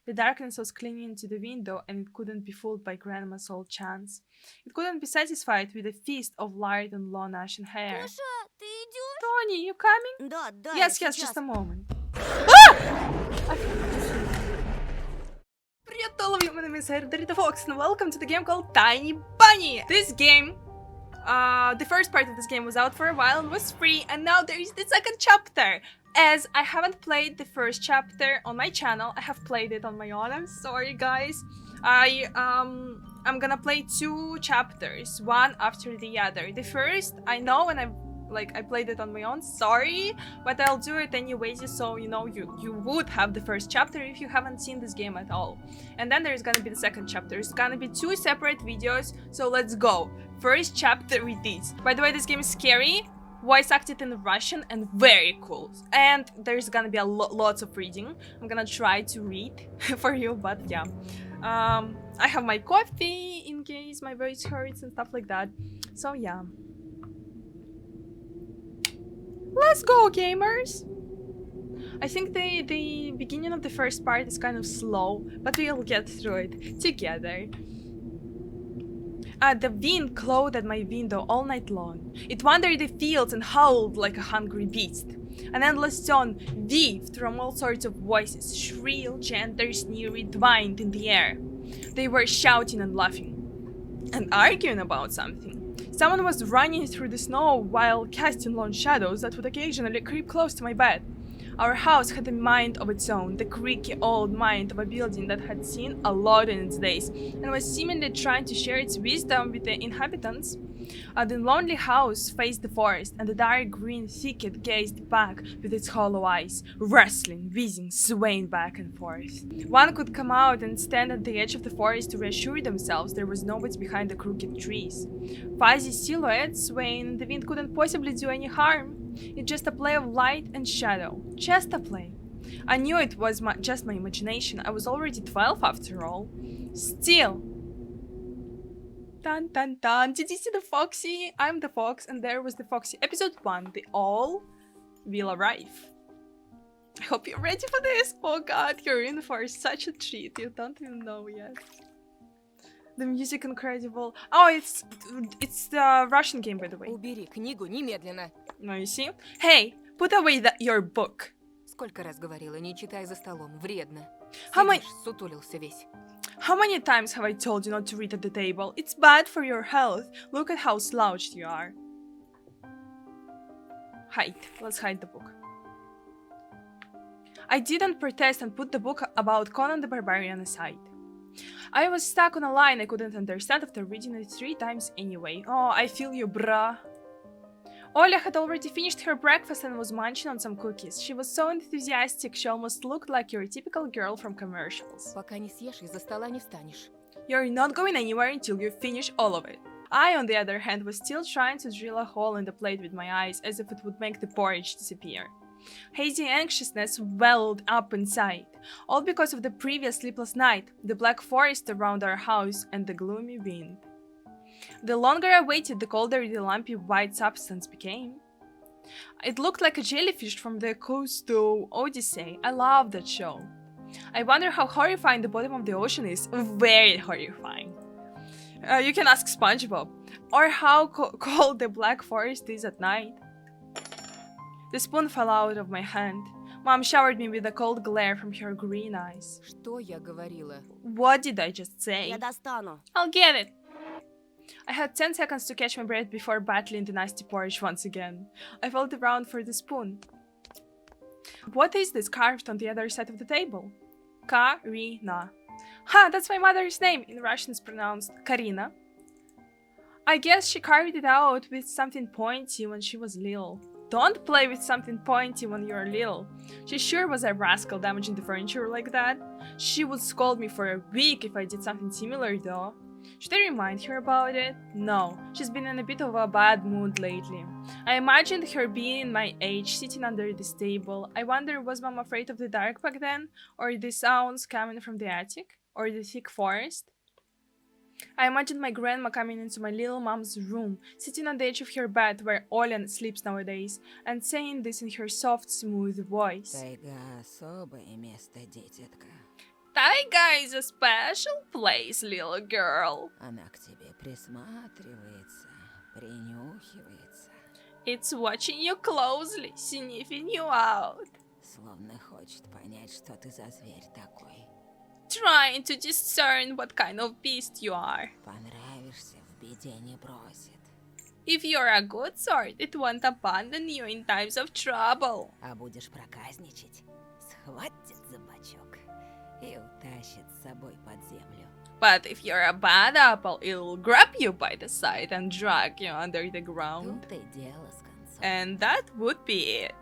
The darkness was clinging to the window, and it couldn't be fooled by Grandma's old chants. It couldn't be satisfied with a feast of light and long ashen hair. Маша, ты идешь? Tony, you coming? Да, да, Yes, я yes, сейчас. just a moment. Привет, all of you, my name is Herderita Fox, and welcome to the game called Tiny Bunny! This game, the first part of this game was out for a while and was free, and now there is the second chapter! As I haven't played the first chapter on my channel, I have played it on my own. I'm sorry, guys. I'm gonna play two chapters, one after the other. The first, I know, and I played it on my own. Sorry, but I'll do it anyways, so you know you would have the first chapter if you haven't seen this game at all. And then there's gonna be the second chapter. It's gonna be two separate videos, so let's go. First chapter with this. By the way, this game is scary, voice acted in Russian, and very cool. And there's gonna be lots of reading. I'm gonna try to read for you, but yeah. I have my coffee in case my voice hurts and stuff like that. So yeah. Let's go, gamers! I think the beginning of the first part is kind of slow, but we'll get through it together. The wind clawed at my window all night long. It wandered the fields and howled like a hungry beast. An endless tone weaved from all sorts of voices, shrill, gentle, sneery, whined in the air. They were shouting and laughing, and arguing about something. Someone was running through the snow while casting long shadows that would occasionally creep close to my bed. Our house had a mind of its own, the creaky old mind of a building that had seen a lot in its days, and was seemingly trying to share its wisdom with the inhabitants. The lonely house faced the forest, and the dark green thicket gazed back with its hollow eyes, wrestling, whizzing, swaying back and forth. One could come out and stand at the edge of the forest to reassure themselves there was nobody behind the crooked trees. Fuzzy silhouettes swaying, and the wind couldn't possibly do any harm. It's just a play of light and shadow. Just a play. I knew it was just my imagination. I was already 12 after all. Still. Dun dun dun. Did you see the Foxy? I'm the Fox, and there was the Foxy. Episode 1. The all will arrive. I hope you're ready for this. Oh god, you're in for such a treat. You don't even know yet. The music incredible. Oh, it's the Russian game, by the way. Убери книгу немедленно. No, you see? Hey, put away your book. Сколько раз говорила, не читай за столом, вредно. How Сутулился весь. How many times have I told you not to read at the table? It's bad for your health. Look at how slouched you are. Hide. Let's hide the book. I didn't protest and put the book about Conan the Barbarian aside. I was stuck on a line I couldn't understand after reading it 3 times anyway. Oh, I feel you, bruh. Oля had already finished her breakfast and was munching on some cookies. She was so enthusiastic, she almost looked like your typical girl from commercials. Пока не съешь, из-за стола не встанешь. You're not going anywhere until you finish all of it. I, on the other hand, was still trying to drill a hole in the plate with my eyes, as if it would make the porridge disappear. Hazy anxiousness welled up inside, all because of the previous sleepless night, the black forest around our house, and the gloomy wind. The longer I waited, the colder the lumpy white substance became. It looked like a jellyfish from the Cousteau Odyssey. I love that show. I wonder how horrifying the bottom of the ocean is. Very horrifying. You can ask SpongeBob. Or how cold the black forest is at night. The spoon fell out of my hand. Mom showered me with a cold glare from her green eyes. Что я говорила? What did I just say? Я достану. I'll get it. I had 10 seconds to catch my breath before battling the nasty porridge once again. I felt around for the spoon. What is this carved on the other side of the table? Karina. Ha, that's my mother's name. In Russian it's pronounced Karina. I guess she carved it out with something pointy when she was little. Don't play with something pointy when you're little. She sure was a rascal damaging the furniture like that. She would scold me for a week if I did something similar though. Should I remind her about it? No, she's been in a bit of a bad mood lately. I imagined her being my age, sitting under this table. I wonder, was Mom afraid of the dark back then? Or the sounds coming from the attic? Or the thick forest? I imagined my grandma coming into my little mom's room, sitting on the edge of her bed where Olin sleeps nowadays, and saying this in her soft, smooth voice. Тайга — особое место, дитятка. Taiga is a special place, little girl. Она к тебе присматривается, принюхивается, It's watching you closely, sniffing you out, словно хочет понять, что ты за зверь такой. trying to discern what kind of beast you are. Понравишься, в беде не бросит. If you're a good sort, it won't abandon you in times of trouble. А будешь проказничать, схватит за бочок и утащит с собой под землю. But if you're a bad apple, it'll grab you by the side and drag you under the ground. Тут и дело с концом. And that would be it.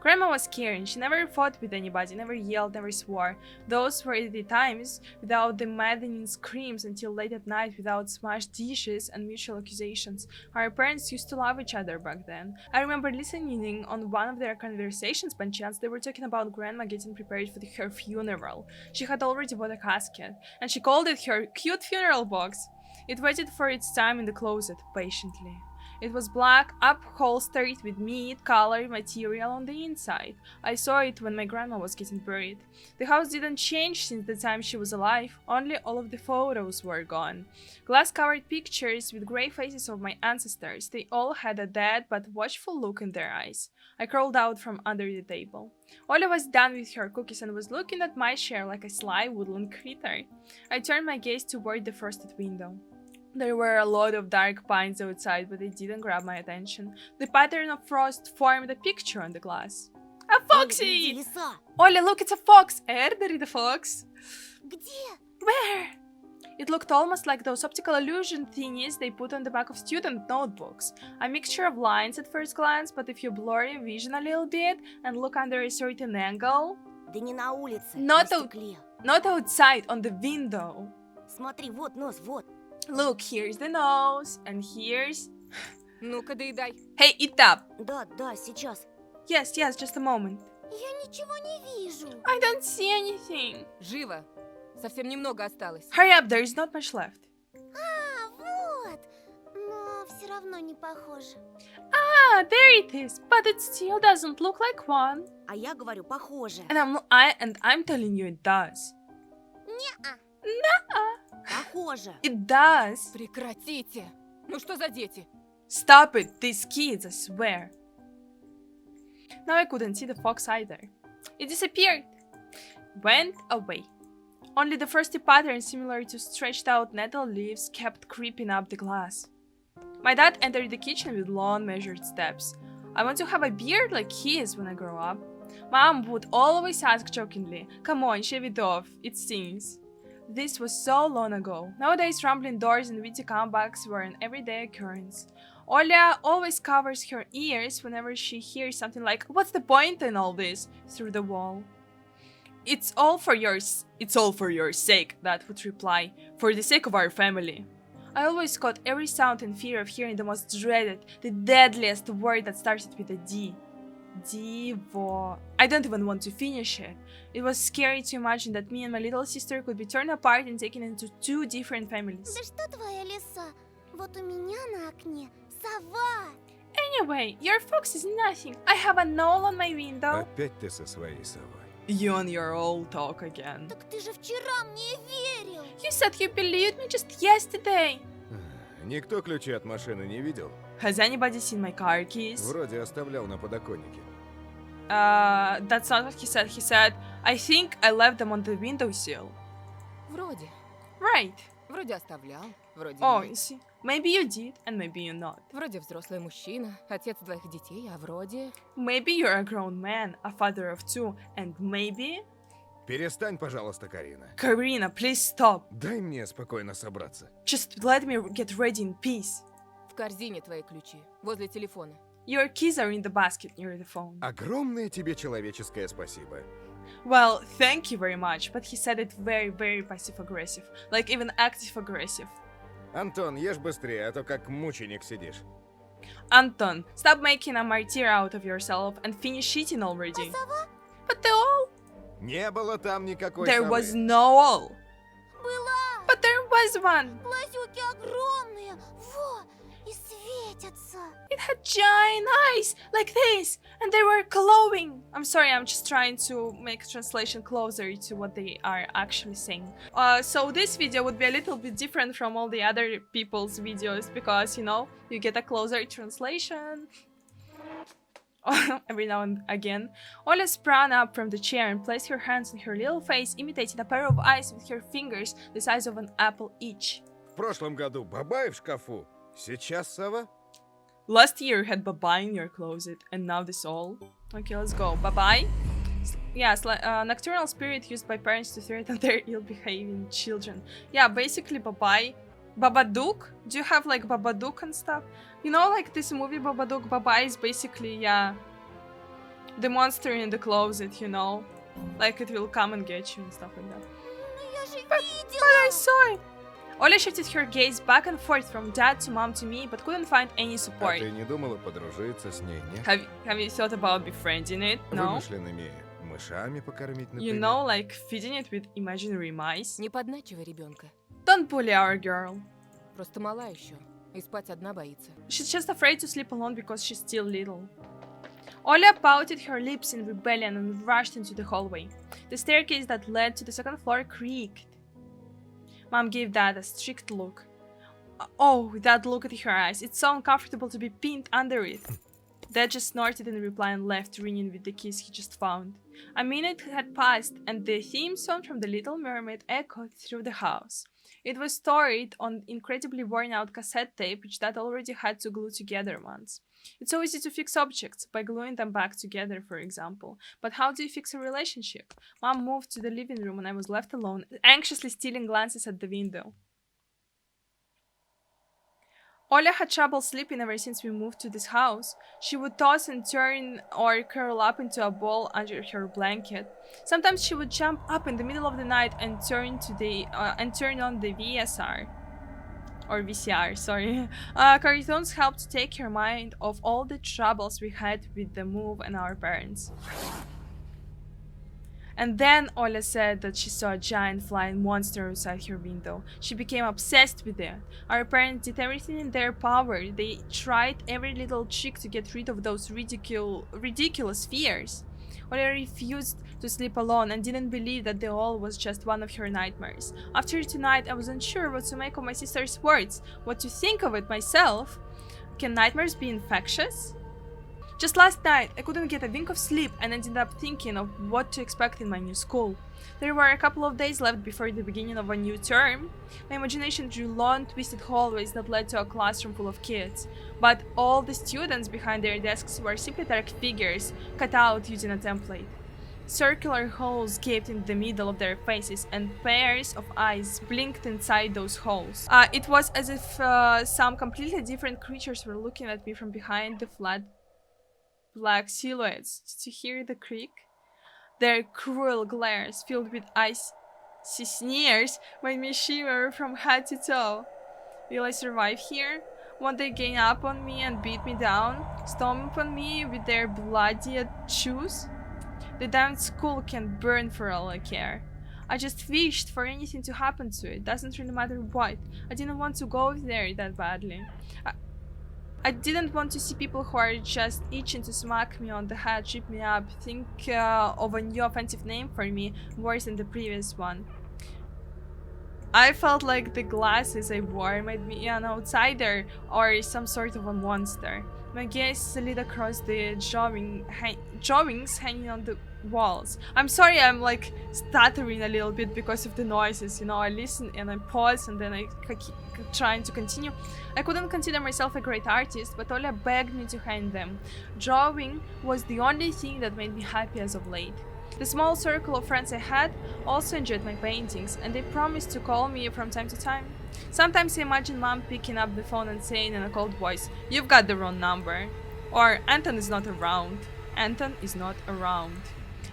Grandma was caring. She never fought with anybody, never yelled, never swore. Those were the times without the maddening screams until late at night, without smashed dishes and mutual accusations. Our parents used to love each other back then. I remember listening on one of their conversations by chance. They were talking about Grandma getting prepared for her funeral. She had already bought a casket, and she called it her cute funeral box. It waited for its time in the closet, patiently. It was black, upholstered with meat-colored material on the inside. I saw it when my grandma was getting buried. The house didn't change since the time she was alive, only all of the photos were gone. Glass-covered pictures with grey faces of my ancestors. They all had a dead but watchful look in their eyes. I crawled out from under the table. Ola was done with her cookies and was looking at my chair like a sly woodland creature. I turned my gaze toward the frosted window. There were a lot of dark pines outside, but they didn't grab my attention. The pattern of frost formed a picture on the glass. A foxy! Лиса! Ola, look, it's a fox! There is a fox. Где? Where? It looked almost like those optical illusion thingies they put on the back of student notebooks. A mixture of lines at first glance, but if you blur your vision a little bit and look under a certain angle... Да не на улице, Not на out- стекле. Not outside, on the window. Смотри, вот нос, вот. Look, here's the nose, and here's... Ну-ка, доедай. Hey, eat up! Да, да, сейчас. Yes, just a moment. Я ничего не вижу. I don't see anything. Живо. Совсем немного осталось. Hurry up, there is not much left. А, вот. Но все равно не похоже. Ah, there it is, but it still doesn't look like one. А я говорю, похоже. And I'm telling you it does. Не-а. Nuh-uh. Похоже. It does. Прекратите. Ну что за дети? Stop it, these kids, I swear. Now I couldn't see the fox either. It disappeared. Went away. Only the frosty pattern similar to stretched out nettle leaves kept creeping up the glass. My dad entered the kitchen with long measured steps. I want to have a beard like his when I grow up. Mom would always ask jokingly, come on, shave it off, it stings. This was so long ago. Nowadays, rumbling doors and witty comebacks were an everyday occurrence. Olia always covers her ears whenever she hears something like, what's the point in all this? Through the wall. It's all for your sake, Dad would reply. For the sake of our family. I always caught every sound in fear of hearing the most dreaded, the deadliest word that started with a D. Divo. I don't even want to finish it. It was scary to imagine that me and my little sister could be torn apart and taken into two different families. Да что твоя лиса? Вот у меня на окне сова. Anyway, your fox is nothing. I have a knoll on my window. Опять ты со своей совой. You and your old talk again. Так ты же вчера мне верил. You said you believed me just yesterday. Никто ключи от машины не видел? Has anybody seen my car keys? Вроде оставлял на подоконнике. That's not what he said. He said, I think I left them on the windowsill. Вроде. Right. Вроде оставлял, вроде Oh, нет. you see. Maybe you did, and maybe you not. Вроде взрослый мужчина, отец двоих детей, а вроде... Maybe you're a grown man, a father of two, and maybe... Перестань, пожалуйста, Карина. Karina, please stop. Дай мне спокойно собраться. Just let me get ready in peace. В корзине твои ключи, возле телефона. Your keys are in the basket near the phone. Огромное тебе человеческое спасибо. Well, thank you very much, but he said it very, very passive-aggressive. Like even active-aggressive. Антон, ешь быстрее, а то как мученик сидишь. Anton, stop making a martyr out of yourself and finish eating already. Сова? But the all? Не было там никакой There совы. was no all. Была. But there was one. Глазюки огромные. Во. и светятся. It had giant eyes like this, and they were glowing. I'm sorry, I'm just trying to make a translation closer to what they are actually saying. So this video would be a little bit different from all the other people's videos because, you know, you get a closer translation every now and again. Ola sprang up from the chair and placed her hands on her little face, imitating a pair of eyes with her fingers the size of an apple each. В прошлом году бабай в шкафу, сейчас сова. Last year you had Baba in your closet, and now this all. Okay, let's go. Bye-bye. Yes, nocturnal spirit used by parents to threaten their ill-behaving children. Yeah, basically Bye-bye. Babadook? Do you have like Babadook and stuff? You know, like this movie Babadook, Bye-bye is basically, yeah, the monster in the closet, you know? Like it will come and get you and stuff like that. Но я же But видела. I saw it! Ola shifted her gaze back and forth from dad to mom to me, but couldn't find any А support. ты не думала подружиться с ней, нет? Have you thought about befriending it? No? Вымышленными мышами покормить, You например. know, like feeding it with imaginary mice? Не подначивай ребенка. Don't bully our girl. Просто мала еще. И спать одна боится. She's just afraid to sleep alone because she's still little. Ola pouted her lips in rebellion and rushed into the hallway. The staircase that led to the second floor creaked. Mom gave Dad a strict look. Oh, that look at her eyes. It's so uncomfortable to be pinned under it. Dad just snorted in reply and left, ringing with the keys he just found. A minute had passed, and the theme song from The Little Mermaid echoed through the house. It was stored on incredibly worn-out cassette tape, which Dad already had to glue together once. It's so easy to fix objects, by gluing them back together, for example. But how do you fix a relationship? Mom moved to the living room and I was left alone, anxiously stealing glances at the window. Ola had trouble sleeping ever since we moved to this house. She would toss and turn or curl up into a ball under her blanket. Sometimes she would jump up in the middle of the night and turn on the VSR. Or VCR, sorry. Cartoons helped to take her mind off all the troubles we had with the move and our parents. And then Ola said that she saw a giant flying monster outside her window. She became obsessed with it. Our parents did everything in their power. They tried every little trick to get rid of those ridiculous fears. Ola refused to sleep alone and didn't believe that the all was just one of her nightmares. After tonight, I was unsure what to make of my sister's words, what to think of it myself. Can nightmares be infectious? Just last night, I couldn't get a wink of sleep and ended up thinking of what to expect in my new school. There were a couple of days left before the beginning of a new term. My imagination drew long, twisted hallways that led to a classroom full of kids. But all the students behind their desks were simply dark figures, cut out using a template. Circular holes gaped in the middle of their faces, and pairs of eyes blinked inside those holes. It was as if some completely different creatures were looking at me from behind the flat black silhouettes. Did you hear the creak? Their cruel glares, filled with icy sneers, made me shiver from head to toe. Will I survive here? Won't they gang up on me and beat me down, stomp on me with their bloodied shoes? The damned school can burn for all I care. I just wished for anything to happen to it. Doesn't really matter what. I didn't want to go there that badly. I didn't want to see people who are just itching to smack me on the head, trip me up, think of a new offensive name for me, worse than the previous one. I felt like the glasses I wore made me an outsider or some sort of a monster. My gaze slid across the drawings hanging on the walls. I'm sorry, I'm like stuttering a little bit because of the noises, you know. I listen and I pause and then I keep trying to continue. I couldn't consider myself a great artist, but Ola begged me to hand them. Drawing was the only thing that made me happy as of late. The small circle of friends I had also enjoyed my paintings, and they promised to call me from time to time. Sometimes I imagine Mom picking up the phone and saying in a cold voice, "You've got the wrong number," or "Anton is not around." Anton is not around.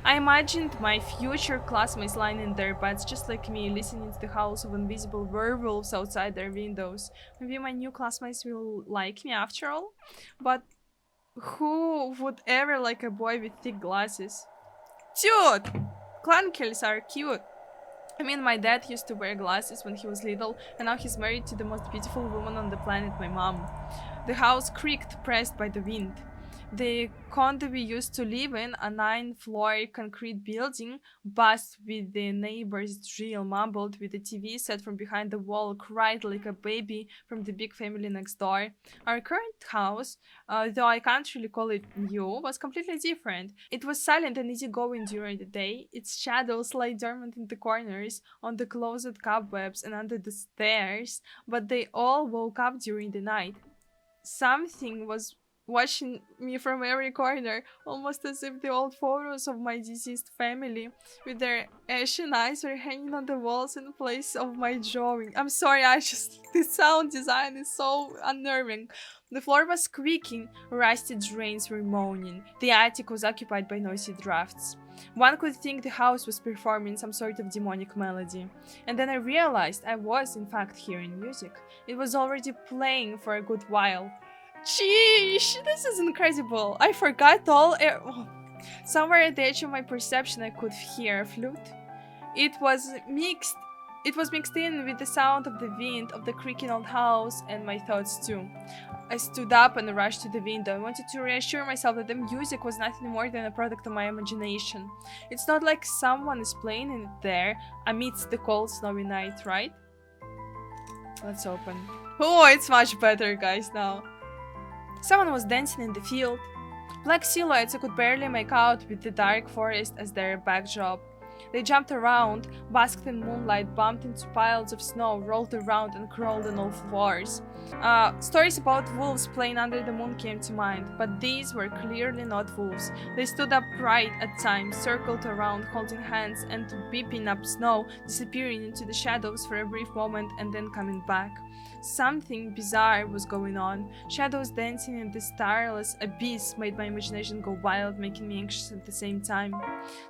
I imagined my future classmates lying in their beds just like me, listening to the howls of invisible werewolves outside their windows. Maybe my new classmates will like me after all? But who would ever like a boy with thick glasses? Cute! Clunkers are cute. I mean, my dad used to wear glasses when he was little, and now he's married to the most beautiful woman on the planet, my mom. The house creaked, pressed by the wind. The condo we used to live in, a 9-floor concrete building, buzzed with the neighbor's drill, mumbled with the TV set from behind the wall, cried like a baby from the big family next door. Our current house, though I can't really call it new, was completely different. It was silent and easygoing during the day. Its shadows lay dormant in the corners, on the closet cobwebs, and under the stairs, but they all woke up during the night. Something was watching me from every corner, almost as if the old photos of my deceased family with their ashen eyes were hanging on the walls in place of my drawing. I'm sorry, the sound design is so unnerving. The floor was squeaking, rusty drains were moaning. The attic was occupied by noisy drafts. One could think the house was performing some sort of demonic melody. And then I realized I was in fact hearing music. It was already playing for a good while. Sheesh, this is incredible. I forgot all. Somewhere at the edge of my perception, I could hear a flute. It was mixed in with the sound of the wind, of the creaking old house, and my thoughts too. I stood up and rushed to the window. I wanted to reassure myself that the music was nothing more than a product of my imagination. It's not like someone is playing it there amidst the cold, snowy night, right? Let's open. Oh, it's much better, guys, now. Someone was dancing in the field. Black silhouettes I could barely make out with the dark forest as their backdrop. They jumped around, basked in moonlight, bumped into piles of snow, rolled around and crawled on all fours. Stories about wolves playing under the moon came to mind, but these were clearly not wolves. They stood upright at times, circled around, holding hands and beeping up snow, disappearing into the shadows for a brief moment and then coming back. Something bizarre was going on. Shadows dancing in the starless abyss made my imagination go wild, making me anxious at the same time.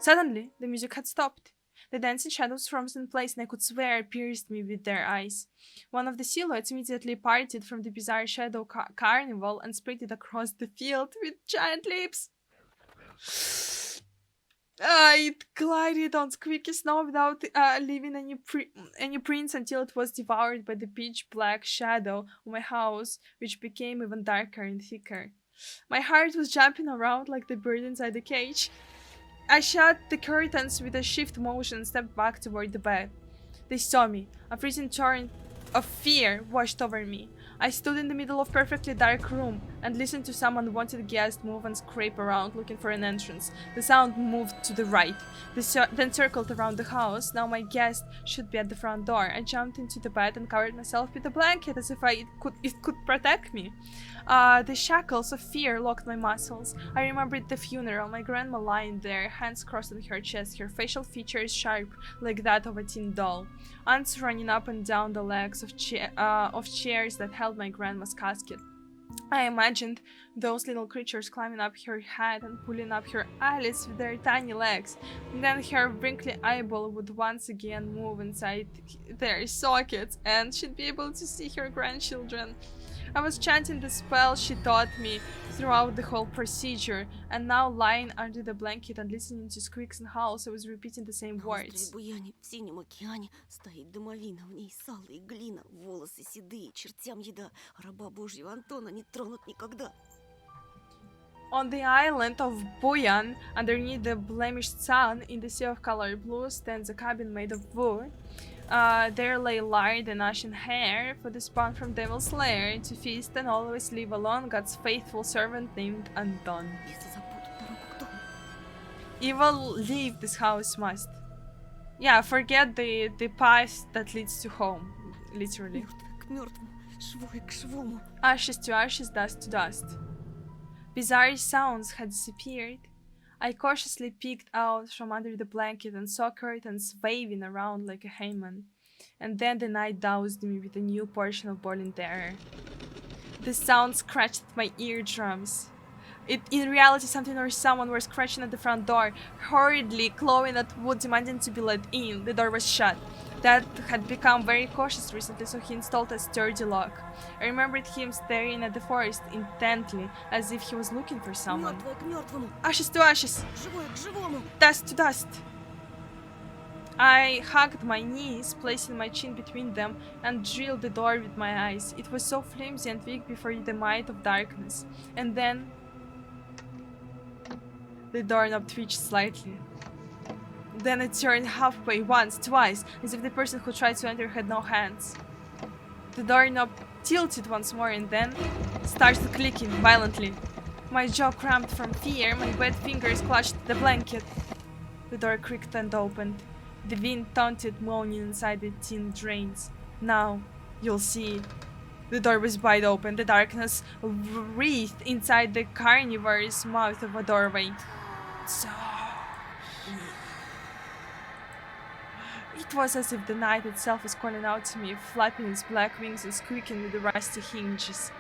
Suddenly, the music had stopped. The dancing shadows froze in place, and I could swear pierced me with their eyes. One of the silhouettes immediately parted from the bizarre shadow carnival and spread it across the field with giant lips. It glided on squeaky snow without leaving any prints until it was devoured by the pitch black shadow of my house, which became even darker and thicker. My heart was jumping around like the bird inside the cage. I shut the curtains with a swift motion and stepped back toward the bed. They saw me. A freezing torrent of fear washed over me. I stood in the middle of a perfectly dark room and listened to some unwanted guest move and scrape around looking for an entrance. The sound moved to the right, then circled around the house. Now my guest should be at the front door. I jumped into the bed and covered myself with a blanket as if it could protect me. The shackles of fear locked my muscles. I remembered the funeral, my grandma lying there, hands crossed on her chest, her facial features sharp like that of a tin doll. Ants running up and down the legs of chairs that held my grandma's casket. I imagined those little creatures climbing up her head and pulling up her eyelids with their tiny legs. And then her wrinkly eyeball would once again move inside their sockets, and she'd be able to see her grandchildren. I was chanting the spell she taught me throughout the whole procedure, and now lying under the blanket and listening to squeaks and howls, I was repeating the same words. В синем океане стоит домовина, в ней сало и глина, волосы седые, чертям еда, раба Божьего Антона не тронут никогда. On the island of Buyan, underneath the blemished sun, in the sea of color blue, stands a cabin made of wood. There lay lard and ashen hair for the spawn from Devil's Lair to feast and always live alone, God's faithful servant named Anton. Если запутают дорогу к дому. Evil leave this house must. Yeah, forget the path that leads to home, literally. Мертвый к мертвому, живой к живому. Ashes to ashes, dust to dust. Bizarre sounds had disappeared. I cautiously peeked out from under the blanket and saw curtains waving around like a hayman. And then the night doused me with a new portion of boiling terror. The sound scratched at my eardrums. In reality, something or someone were scratching at the front door, hurriedly clawing at wood, demanding to be let in. The door was shut. Dad had become very cautious recently, so he installed a sturdy lock. I remembered him staring at the forest intently, as if he was looking for someone. Мертвое к мертвому, Ashes to ashes, живое к живому. dust to dust. I hugged my knees, placing my chin between them, and drilled the door with my eyes. It was so flimsy and weak before the might of darkness. And then the doorknob twitched slightly. Then it turned halfway, once, twice, as if the person who tried to enter had no hands. The doorknob tilted once more and then started clicking violently. My jaw cramped from fear, my wet fingers clutched the blanket. The door creaked and opened. The wind taunted moaning inside the tin drains. Now, you'll see. The door was wide open. The darkness wreathed inside the carnivore's mouth of a doorway. So... It was as if the night itself was calling out to me, flapping its black wings and squeaking with the rusty hinges.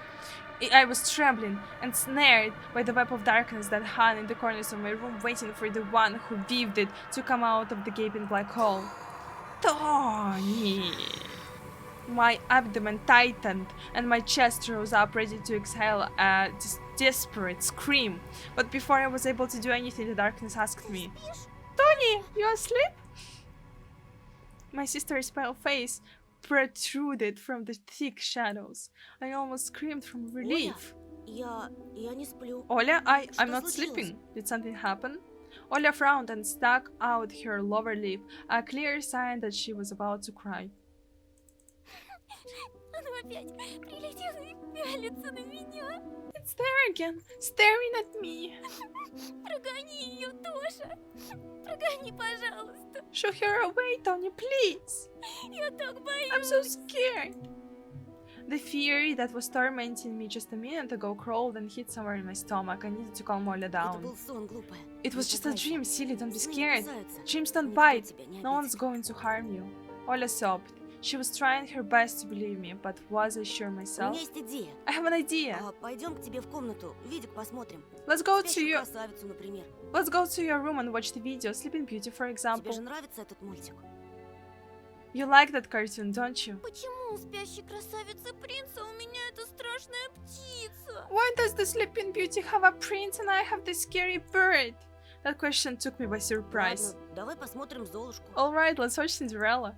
I was trembling and snared by the web of darkness that hung in the corners of my room, waiting for the one who weaved it to come out of the gaping black hole. Tony! My abdomen tightened and my chest rose up, ready to exhale a desperate scream. But before I was able to do anything, the darkness asked me, "Tony, you asleep?" My sister's pale face protruded from the thick shadows. I almost screamed from relief. Я не сплю. Оля, I'm Что not случилось? sleeping. Did something happen? Оля frowned and stuck out her lower lip, a clear sign that she was about to cry. Оно опять прилетело и пялится на меня. It's there again, staring at me. Прогони ее тоже. Прогони, пожалуйста. Show her away, Tony, please. Я так боюсь. I'm so scared. The fear that was tormenting me just a minute ago crawled and hid somewhere in my stomach. I needed to calm Оля Это down. был сон, глупая. It was Не just a пугайся. dream, silly, don't be Сны не scared. кусаются. Dreams don't Никто bite. тебя не No one's обидит. going to harm you. Оля sobbed. She was trying her best to believe me, but was I sure У myself? меня есть идея. I have an idea. Пойдем к тебе в комнату, видик посмотрим. Let's go to Спящую your красавицу, например. room and watch the video, Sleeping Beauty, for Тебе example. же нравится этот мультик? You like that cartoon, don't you? Почему у спящей красавицы принца у меня эта страшная птица? Why does the Sleeping Beauty have a prince and I have the scary bird? That question took me by surprise. Ладно, давай посмотрим Золушку. Alright, let's watch Cinderella.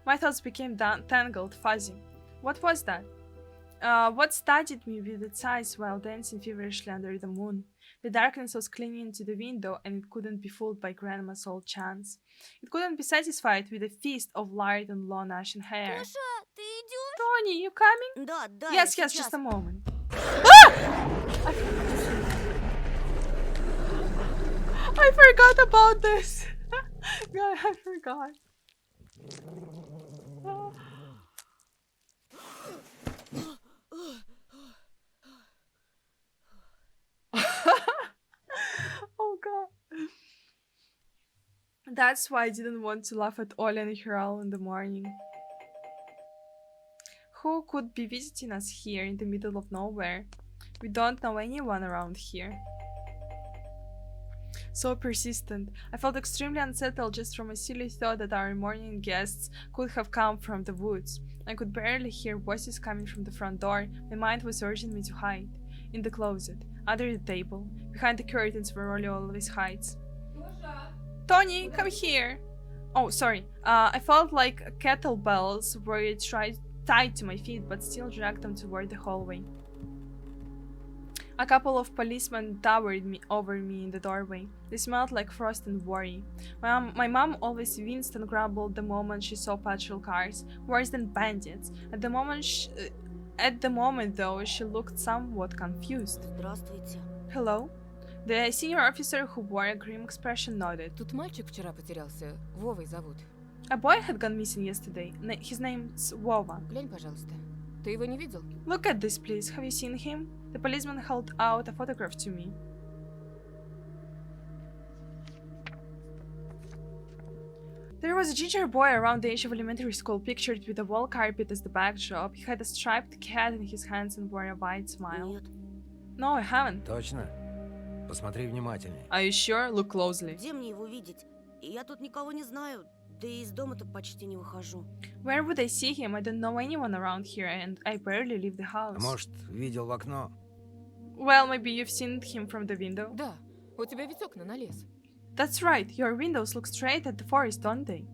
My thoughts became tangled, fuzzy. What was that? What studied me with its eyes while dancing feverishly under the moon? The darkness was clinging to the window and it couldn't be fooled by Grandma's old chants. It couldn't be satisfied with a feast of light and long ashen hair. Маша, ты идешь? Tony, you coming? Да, да, Yes, я yes, сейчас. just a moment. I forgot about this. God, I forgot. Oh god. That's why I didn't want to laugh at Oля and Hiral in the morning. Who could be visiting us here in the middle of nowhere? We don't know anyone around here. So persistent. I felt extremely unsettled just from a silly thought that our morning guests could have come from the woods. I could barely hear voices coming from the front door. My mind was urging me to hide. In the closet, under the table, behind the curtains where Olia always hides. Tony, come here! Oh, sorry. I felt like kettlebells were tied to my feet, but still dragged them toward the hallway. A couple of policemen towered over me in the doorway. They smelled like frost and worry. My mom always winced and grumbled the moment she saw patrol cars, worse than bandits. At the moment, though, she looked somewhat confused. Здравствуйте. Hello? The senior officer, who wore a grim expression, nodded. Тут мальчик вчера потерялся. Вовой зовут. A boy had gone missing yesterday. His name's Wova. Глянь, пожалуйста. Ты его не видел? Look at this, please. Have you seen him? The policeman held out a photograph to me. There was a ginger boy around the age of elementary school, pictured with a wall carpet as the backdrop. He had a striped cat in his hands and wore a wide smile. Нет. No, I haven't. Точно? Посмотри внимательней. Are you sure? Look closely. Где мне его видеть? Я тут никого не знаю. Да и из дома-то почти не выхожу. Where would I see him? I don't know anyone around here and I barely leave the house. Может, видел в окно? Well, maybe you've seen him from the window. Да. У тебя ведь окна на лес. That's right. Your windows look straight at the forest, don't they?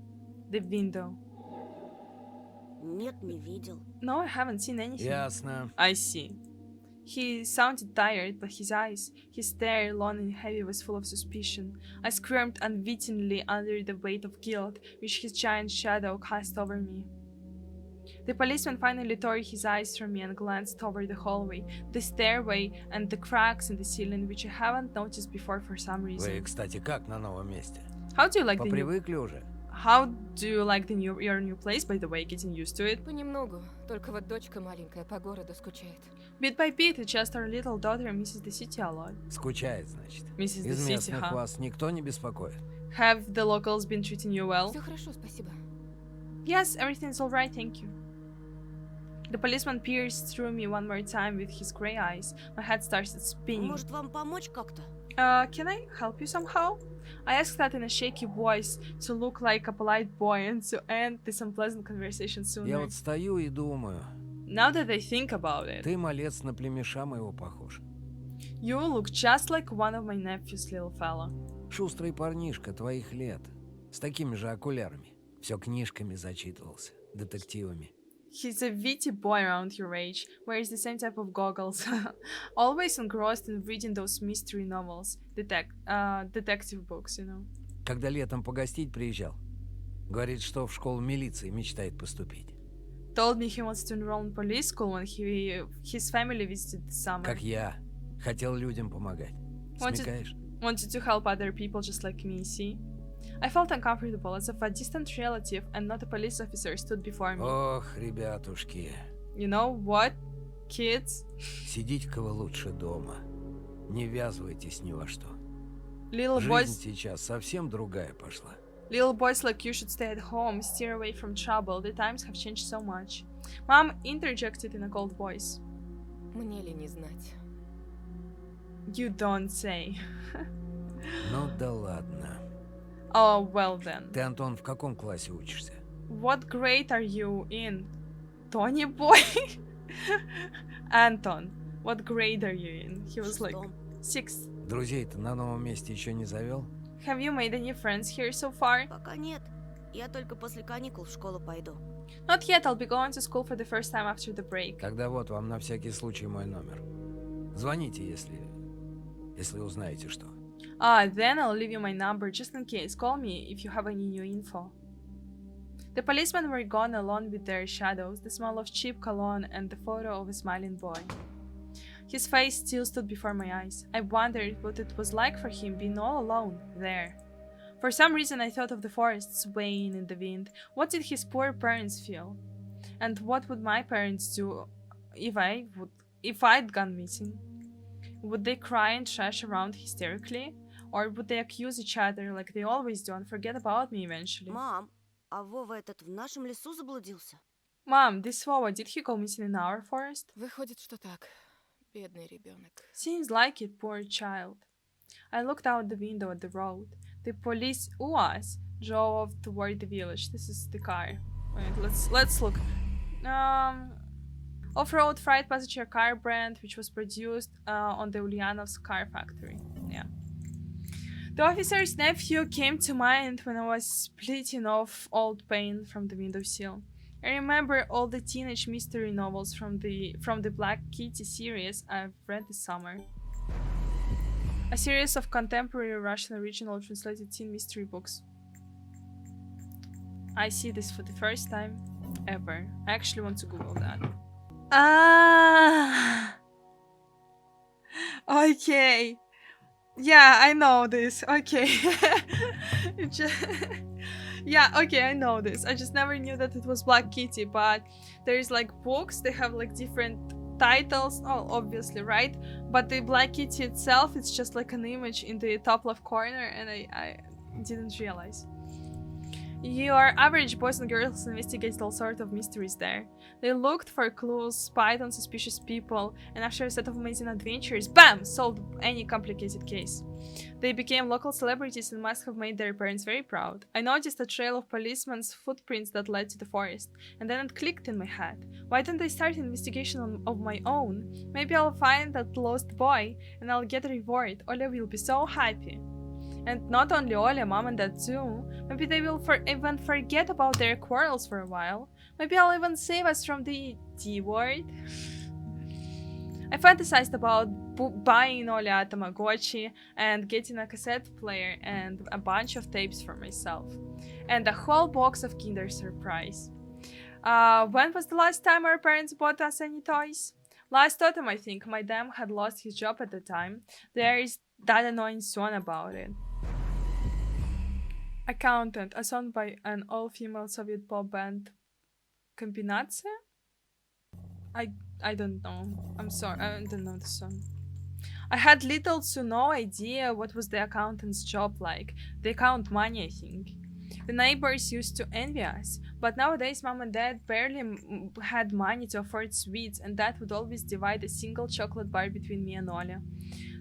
the window. Нет, не видел. No, I haven't seen anything. Ясно. I see. He sounded tired, but his stare, long and heavy, was full of suspicion. I squirmed unwittingly under the weight of guilt which his giant shadow cast over me. The policeman finally tore his eyes from me and glanced over the hallway, the stairway, and the cracks in the ceiling, which I haven't noticed before for some Вы, reason. кстати, как на новом месте? How do you like Попривыкли уже? your new place, by the way, getting used to it? Понемногу. Только вот дочка маленькая по городу скучает. Bit by bit, just our little daughter misses the city a lot. Скучает, значит. Misses the Из city, местных huh? вас никто не беспокоит? Have the locals been treating you well? Все хорошо, спасибо. Yes, everything's alright, thank you. The policeman pierced through me one more time with his grey eyes. My head started spinning. Может, вам помочь как-то? Can I help you somehow? I asked that in a shaky voice to look like a polite boy and to end this unpleasant conversation Я sooner. вот стою и думаю, Now that I think about it, ты, малец, на племеша моего похож. you look just like one of my nephews, little fella. Шустрый парнишка твоих лет, с такими же окулярами. Все книжками зачитывался, детективами. He's a witty boy around your age, wears the same type of goggles, always engrossed in reading those mystery novels, detective books, you know. Когда летом погостить приезжал, говорит, что в школу милиции мечтает поступить. Told me he wants to enroll in police school when his family visited this summer. Как я. Хотел людям помогать. Смекаешь? Wanted to help other people just like me, see? I felt uncomfortable as if a distant relative and not a police officer stood before me. Ох, ребятушки. You know what, kids? Сидите-ка вы лучше дома. Не ввязывайтесь ни во что. Little Жизнь boys, сейчас совсем другая пошла. little boys like you should stay at home, steer away from trouble. The times have changed so much. Mom interjected in a cold voice. Мне ли не знать? You don't say. Ну да ладно. Oh, well then. Ты, Антон, в каком классе учишься? What grade are you in? Tony boy? Anton, what grade are you in? He was like Шестом. 6. Друзей-то на новом месте еще не завел? Have you made any friends here so far? Пока нет. Я только после каникул в школу пойду. Not yet, I'll be going to school for the first time after the break. Тогда вот вам на всякий случай мой номер. Звоните, если узнаете что. Then I'll leave you my number just in case. Call me if you have any new info. The policemen were gone along with their shadows, the smell of cheap cologne, and the photo of a smiling boy. His face still stood before my eyes. I wondered what it was like for him being all alone there. For some reason, I thought of the forest swaying in the wind. What did his poor parents feel? And what would my parents do if I'd gone missing? Would they cry and trash around hysterically? Or would they accuse each other like they always do and forget about me eventually? Мам, а Вова этот в нашем лесу заблудился? Mom, this Vova, did he go missing in our forest? Выходит, что так. Бедный ребенок. Seems like it, poor child. I looked out the window at the road. The police UAS drove toward the village. This is the car. Wait, let's look. Off-road freight passenger car brand, which was produced on the Ulyanovsk car factory. Yeah. The officer's nephew came to mind when I was splitting off old paint from the windowsill. I remember all the teenage mystery novels from the Black Kitty series I've read this summer. A series of contemporary Russian original translated teen mystery books. I see this for the first time ever. I actually want to Google that. Okay. Yeah, I know this. Okay. Yeah, okay, I know this. I just never knew that it was Black Kitty, but there's like books, they have like different titles, oh, obviously, right? But the Black Kitty itself, it's just like an image in the top left corner, and I didn't realize. Your average boys and girls investigated all sorts of mysteries there. They looked for clues, spied on suspicious people, and after a set of amazing adventures, BAM! Solved any complicated case. They became local celebrities and must have made their parents very proud. I noticed a trail of policemen's footprints that led to the forest, and then it clicked in my head. Why don't I start an investigation of my own? Maybe I'll find that lost boy, and I'll get a reward. Oля will be so happy. And not only Oля, mom and dad too. Maybe they will even forget about their quarrels for a while. Maybe I'll even save us from the D word. I fantasized about buying Olia a Tamagotchi and getting a cassette player and a bunch of tapes for myself. And a whole box of Kinder Surprise. When was the last time our parents bought us any toys? Last autumn, I think. My dad had lost his job at the time. There is that annoying song about it. Accountant, a song by an all-female Soviet pop band. Kombinacja? I don't know. I'm sorry, I don't know the song. I had little to no idea what was the accountant's job like. They count money, I think. The neighbors used to envy us, but nowadays mom and dad barely had money to afford sweets, and dad would always divide a single chocolate bar between me and Oля.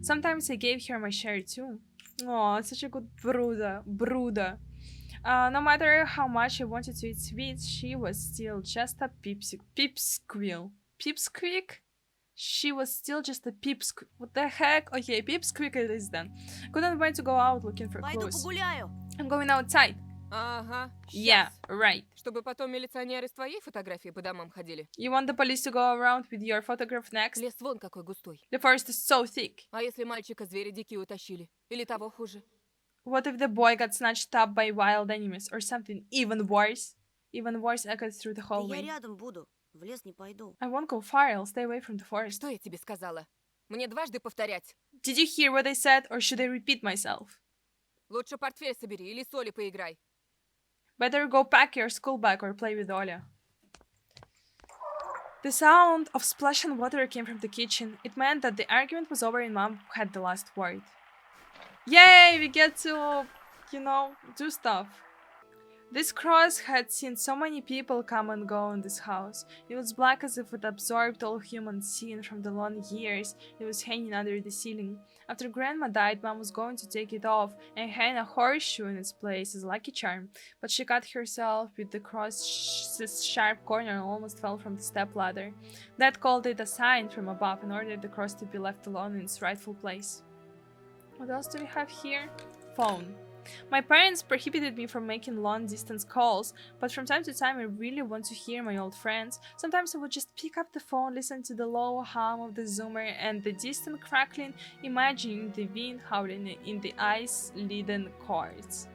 Sometimes I gave her my share too. Oh, such a good Bruda. No matter how much I wanted to eat sweets, she was still just a pipsqueak. Pipsqueak? She was still just a pipsqueak. What the heck? Okay, pipsqueak it is then. Couldn't wait to go out looking for Пойду clues. погуляю. I'm going outside. Ага, Yeah, щас. right. Чтобы потом милиционеры с твоей фотографией по домам ходили. You want the police to go around with your photograph next? Лес вон какой густой. The forest is so thick. А если мальчика звери дикие утащили? Или того хуже? What if the boy got snatched up by wild animals or something even worse? Even worse echoed through the Да я hallway. рядом буду. В лес не пойду. I won't go far, I'll stay away from the forest. Что я тебе сказала? Мне дважды повторять. Did you hear what I said, or should I repeat myself? Лучше портфель собери или соли поиграй. Better go pack your school bag or play with Oля. The sound of splashing water came from the kitchen. It meant that the argument was over and Mom had the last word. Yay! We get to, do stuff. This cross had seen so many people come and go in this house. It was black as if it absorbed all human sin from the long years it was hanging under the ceiling. After Grandma died, Mom was going to take it off and hang a horseshoe in its place as a lucky charm, but she cut herself with the cross's sharp corner and almost fell from the stepladder. Dad called it a sign from above and ordered the cross to be left alone in its rightful place. What else do we have here? Phone. My parents prohibited me from making long-distance calls, but from time to time I really want to hear my old friends. Sometimes I would just pick up the phone, listen to the low hum of the zoomer and the distant crackling, imagining the wind howling in the ice-laden cords.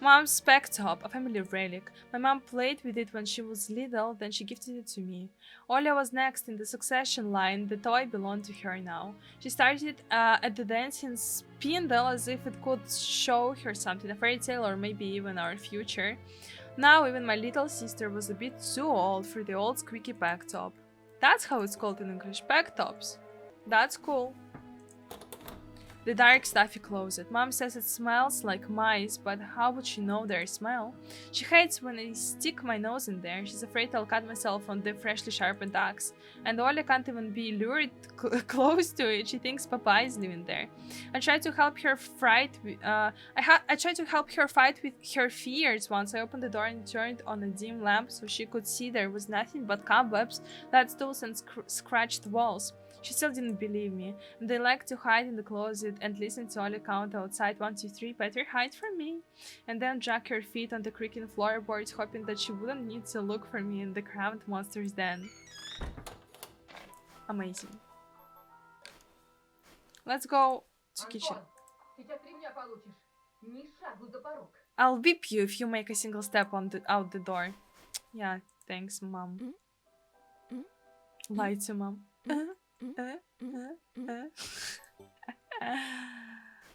Mom's spec top, a family relic. My mom played with it when she was little, then she gifted it to me. Olia was next in the succession line, the toy belonged to her now. She started at the dancing spindle as if it could show her something, a fairy tale or maybe even our future. Now even my little sister was a bit too old for the old squeaky back top. That's how it's called in English, back tops. That's cool. The dark stuffy closet. Mom says it smells like mice, but how would she know their smell? She hates when I stick my nose in there. She's afraid I'll cut myself on the freshly sharpened axe. And Olia can't even be lured close to it. She thinks Papa is living there. I tried to help her fight with her fears once. I opened the door and turned on a dim lamp so she could see there was nothing but cobwebs, lead stools, and scratched walls. She still didn't believe me, and they liked to hide in the closet and listen to Olia count outside 1, 2, 3, better hide from me, and then drag her feet on the creaking floorboards, hoping that she wouldn't need to look for me in the cramped monster's den. Amazing. Let's go to kitchen. I'll whip you if you make a single step out the door. Yeah, thanks, Mom. Lie to Mom.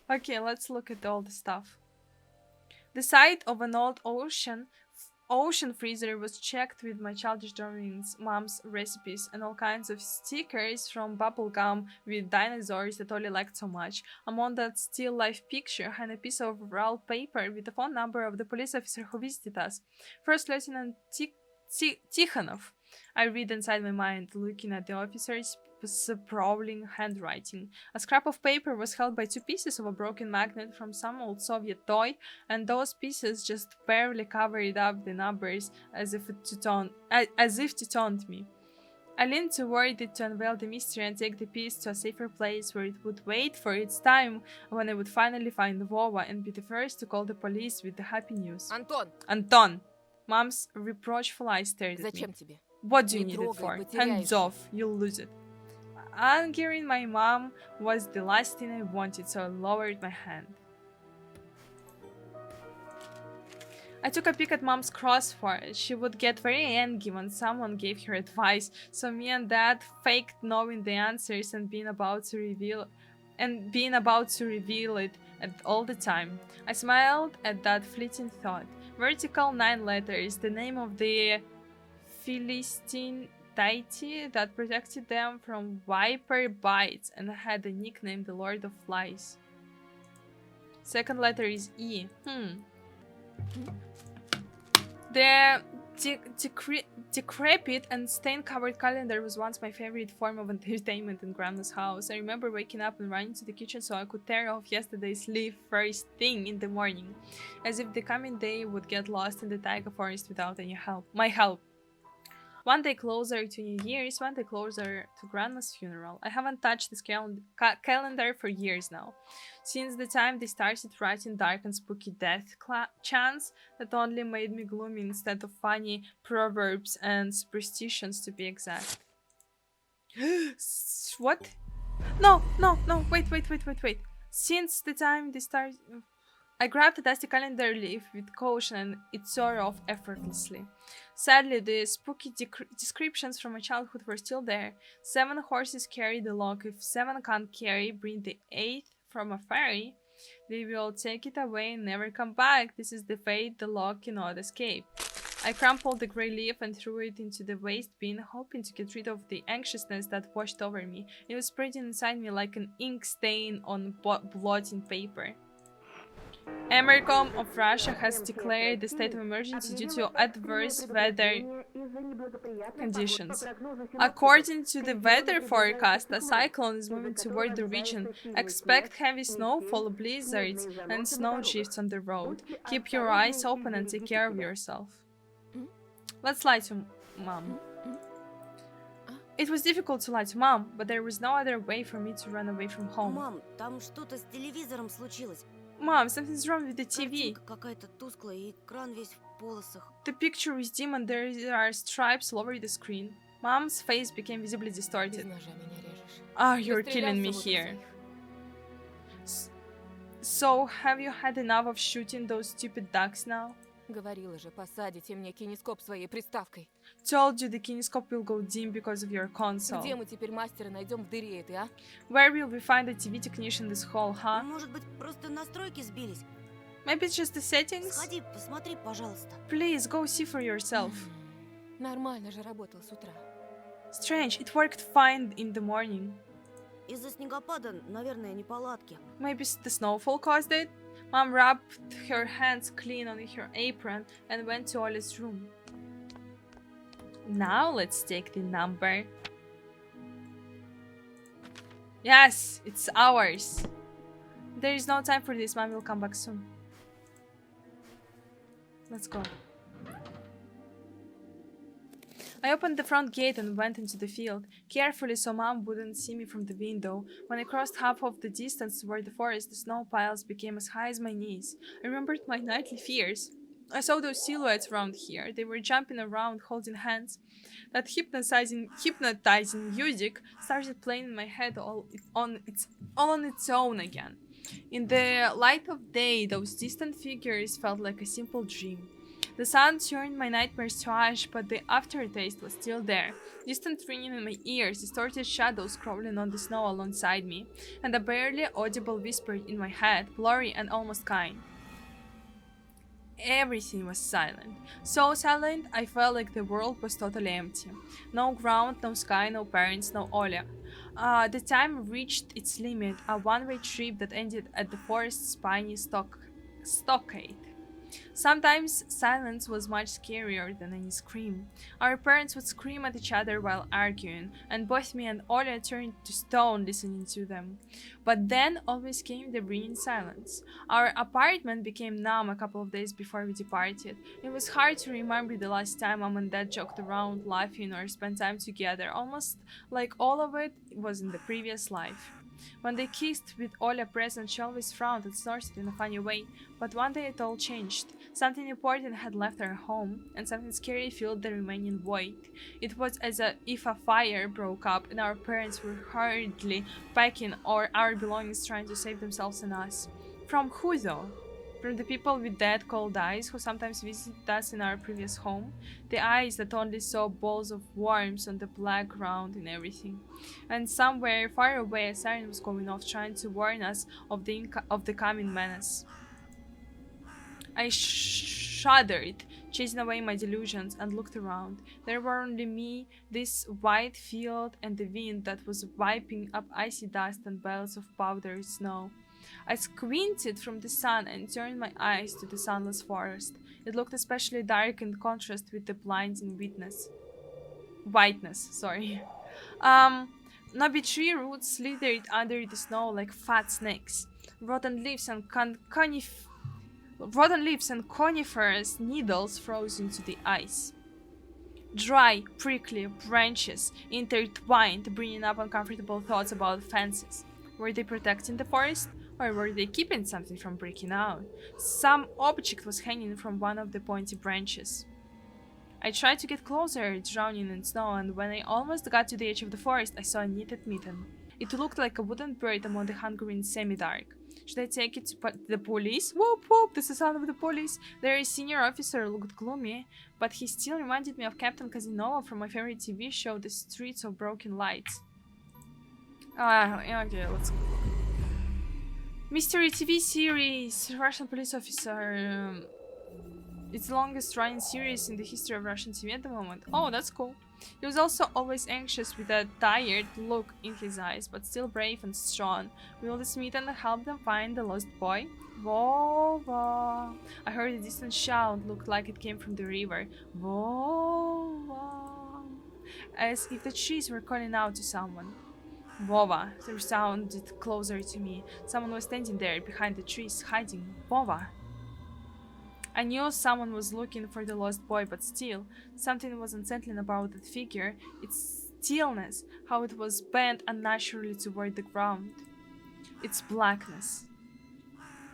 Okay, let's look at all the stuff. The side of an old ocean freezer was checked with my childish drawings, Mom's recipes, and all kinds of stickers from bubblegum with dinosaurs that Oli liked so much. Among that still life picture hung a piece of rolled paper with the phone number of the police officer who visited us. First Lieutenant Tikhonov. I read inside my mind, looking at the officer's sprawling handwriting. A scrap of paper was held by 2 pieces of a broken magnet from some old Soviet toy, and those pieces just barely covered up the numbers as if to taunt me. I leaned toward it to unveil the mystery and take the piece to a safer place where it would wait for its time when I would finally find Vova and be the first to call the police with the happy news. Антон, Anton! Mom's reproachful eyes stared at me. зачем тебе? What do you Не need it трогай, for? потеряешь. Hands off, you'll lose it. Angering my mom was the last thing I wanted, so I lowered my hand. I took a peek at Mom's crossfire. She would get very angry when someone gave her advice, so me and Dad faked knowing the answers and being about to reveal it at all the time. I smiled at that fleeting thought. Vertical 9 letters, the name of the Philistine deity that protected them from viper bites and had the nickname the Lord of Flies. Second letter is E. The decrepit and stain-covered calendar was once my favorite form of entertainment in Grandma's house. I remember waking up and running to the kitchen so I could tear off yesterday's leaf first thing in the morning, as if the coming day would get lost in the taiga forest without my help. One day closer to New Year's, one day closer to Grandma's funeral. I haven't touched this calendar for years now. Since the time they started writing dark and spooky death chants that only made me gloomy instead of funny proverbs and superstitions, to be exact. What? No, wait. Since the time they started... I grabbed the dusty calendar leaf with caution and it tore off effortlessly. Sadly, the spooky descriptions from my childhood were still there. 7 horses carry the log. If 7 can't carry, bring the 8th from a fairy. They will take it away and never come back. This is the fate the log cannot escape. I crumpled the grey leaf and threw it into the waste bin, hoping to get rid of the anxiousness that washed over me. It was spreading inside me like an ink stain on blotting paper. Emercom of Russia has declared the state of emergency due to adverse weather conditions. According to the weather forecast, a cyclone is moving toward the region. Expect heavy snowfall, blizzards, and snow drifts on the road. Keep your eyes open and take care of yourself. Let's lie to Mom. It was difficult to lie to Mom, but there was no other way for me to run away from home. Мам, там что-то с телевизором случилось. Mom, something's wrong with the TV. Картинка какая-то тусклая, и экран весь в полосах. The picture is dim and there are stripes all over the screen. Mom's face became visibly Без distorted. ножа меня режешь. Ah, you're Постреляй killing me в субботу here. своих. So, have you had enough of shooting those stupid ducks now? Говорила же, посадите мне кинескоп своей приставкой. Told you the kinescope will go dim because of your Где console. мы теперь мастера найдем в дыре этой, а? Where will we find a TV technician in this hall, huh? Может быть, просто настройки сбились? Maybe it's just the settings? Сходи, посмотри, пожалуйста. Please, go see for yourself. Нормально же работал с утра. Strange, it worked fine in the morning. Из-за снегопада, наверное, неполадки. Maybe the snowfall caused it? Mom rubbed her hands clean on her apron and went to Ollie's room. Now let's take the number. Yes, it's ours. There is no time for this. Mom will come back soon. Let's go. I opened the front gate and went into the field, carefully so Mom wouldn't see me from the window. When I crossed half of the distance toward the forest, the snow piles became as high as my knees. I remembered my nightly fears. I saw those silhouettes around here. They were jumping around, holding hands. That hypnotizing music started playing in my head all on its own again. In the light of day, those distant figures felt like a simple dream. The sun turned my nightmares to ash, but the aftertaste was still there. Distant ringing in my ears, distorted shadows crawling on the snow alongside me, and a barely audible whisper in my head, blurry and almost kind. Everything was silent. So silent, I felt like the world was totally empty. No ground, no sky, no parents, no Olia. The time reached its limit, a one-way trip that ended at the forest's spiny stockade. Sometimes silence was much scarier than any scream. Our parents would scream at each other while arguing, and both me and Oля turned to stone listening to them. But then always came the ringing silence. Our apartment became numb a couple of days before we departed. It was hard to remember the last time Mom and Dad joked around, laughing, or spent time together, almost like all of it was in the previous life. When they kissed with Ola present, she always frowned and snorted in a funny way, but one day it all changed. Something important had left our home, and something scary filled the remaining void. It was as if a fire broke up, and our parents were hurriedly packing our belongings, trying to save themselves and us. From who though? From the people with dead cold eyes who sometimes visited us in our previous home, the eyes that only saw balls of worms on the black ground and everything. And somewhere far away a siren was going off, trying to warn us of the coming menace. I shuddered, chasing away my delusions, and looked around. There were only me, this white field, and the wind that was wiping up icy dust and belts of powdered snow. I squinted from the sun and turned my eyes to the sunless forest. It looked especially dark in contrast with the blinding whiteness. Knobby tree roots slithered under the snow like fat snakes. Rotten leaves and coniferous needles froze into the ice. Dry, prickly branches intertwined, bringing up uncomfortable thoughts about fences. Were they protecting the forest? Or were they keeping something from breaking out? Some object was hanging from one of the pointy branches. I tried to get closer, drowning in snow, and when I almost got to the edge of the forest, I saw a knitted mitten. It looked like a wooden bird among the hungry in semi-dark. Should I take it to the police? Whoop whoop, this is the sound of the police. Their senior officer looked gloomy, but he still reminded me of Captain Casanova from my favorite TV show, The Streets of Broken Lights. Okay, let's go. Mystery TV series, Russian police officer. It's the longest running series in the history of Russian TV at the moment. Oh, that's cool. He was also always anxious with a tired look in his eyes, but still brave and strong. Will this meet and help them find the lost boy? Vova. I heard a distant shout, looked like it came from the river. Vova. As if the trees were calling out to someone. Vova. The sound sounded closer to me. Someone was standing there behind the trees, hiding. Vova. I knew someone was looking for the lost boy, but still, something was unsettling about that figure. Its stillness, how it was bent unnaturally toward the ground. Its blackness.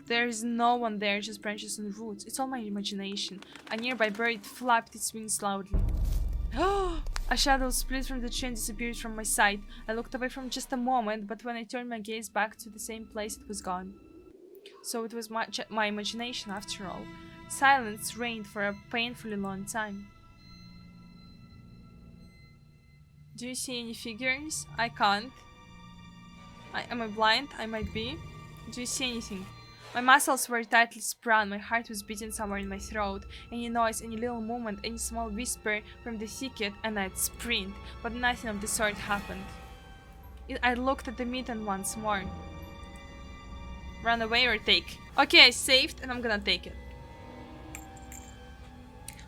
There is no one there, just branches and roots. It's all my imagination. A nearby bird flapped its wings loudly. A shadow split from the tree and disappeared from my sight. I looked away for just a moment, but when I turned my gaze back to the same place, it was gone. So it was my imagination after all. Silence reigned for a painfully long time. Do you see any figures? I can't. Am I blind? I might be. Do you see anything? My muscles were tightly sprung, my heart was beating somewhere in my throat. Any noise, any little movement, any small whisper from the thicket, and I'd sprint, but nothing of the sort happened. I looked at the mitten once more. Run away or take? Okay, I saved, and I'm gonna take it.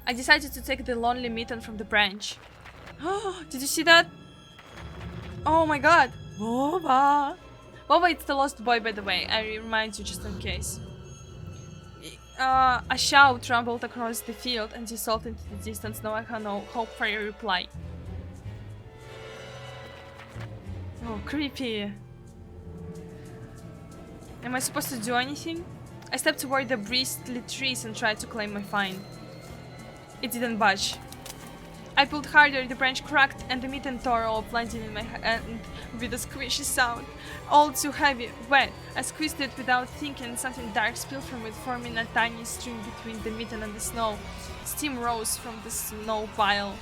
I decided to take the lonely mitten from the branch. Did you see that? Oh my god! Vova! Vova, it's the lost boy, by the way. I remind you just in case. A shout rumbled across the field and dissolved into the distance. Now I have no hope for a reply. Oh, creepy. Am I supposed to do anything? I stepped toward the bristly trees and tried to claim my find. It didn't budge. I pulled harder, the branch cracked, and the mitten tore off, landing in my hand with a squishy sound. All too heavy, wet. I squeezed it without thinking, something dark spilled from it, forming a tiny stream between the mitten and the snow. Steam rose from the snow pile.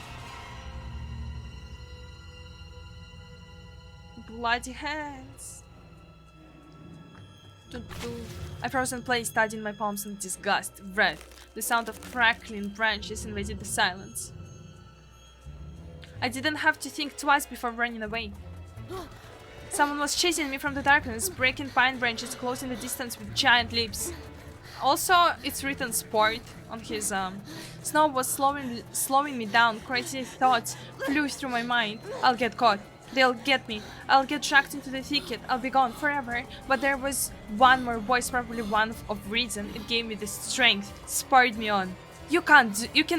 Bloody hands. I froze in place, studying my palms in disgust. Red. The sound of crackling branches invaded the silence. I didn't have to think twice before running away. Someone was chasing me from the darkness, breaking pine branches, closing the distance with giant leaps. Also, it's written sport on his Snow was slowing me down. Crazy thoughts flew through my mind. I'll get caught. They'll get me. I'll get dragged into the thicket. I'll be gone forever. But there was one more voice, probably one of reason. It gave me the strength, spurred me on. You can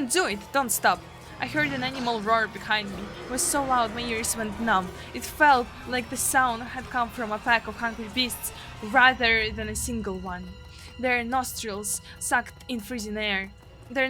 do it. Don't stop. I heard an animal roar behind me. It was so loud my ears went numb. It felt like the sound had come from a pack of hungry beasts rather than a single one. Their nostrils sucked in freezing air. They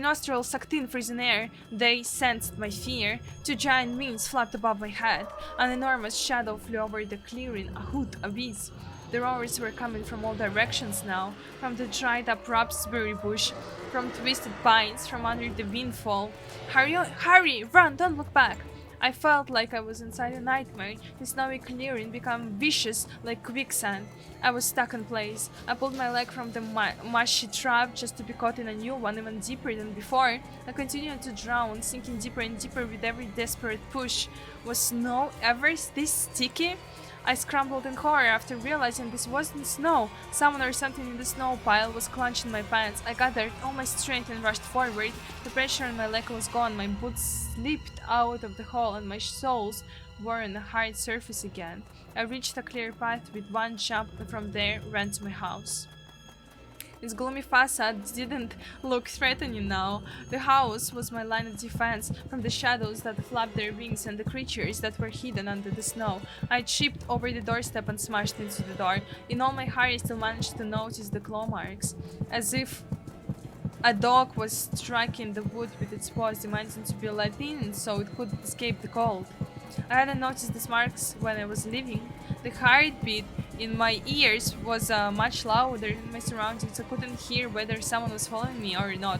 sensed my fear. Two giant wings flapped above my head. An enormous shadow flew over the clearing, a hoot, a whiz. The roars were coming from all directions now, from the dried up raspberry bush, from twisted pines, from under the windfall. Hurry, run, don't look back. I felt like I was inside a nightmare. The snowy clearing became vicious like quicksand. I was stuck in place. I pulled my leg from the mushy trap just to be caught in a new one even deeper than before. I continued to drown, sinking deeper and deeper with every desperate push. Was snow ever this sticky? I scrambled in horror after realizing this wasn't snow. Someone or something in the snow pile was clenching my pants. I gathered all my strength and rushed forward. The pressure on my leg was gone. My boots slipped out of the hole and my soles were on the hard surface again. I reached a clear path with one jump and from there ran to my house. Its gloomy facade didn't look threatening now. The house was my line of defense from the shadows that flapped their wings and the creatures that were hidden under the snow. I tripped over the doorstep and smashed into the door. In all my hurry, I still managed to notice the claw marks, as if a dog was striking the wood with its paws, demanding to be let in so it could escape the cold. I hadn't noticed these marks when I was leaving. The heartbeat in my ears was much louder than my surroundings. I couldn't hear whether someone was following me or not.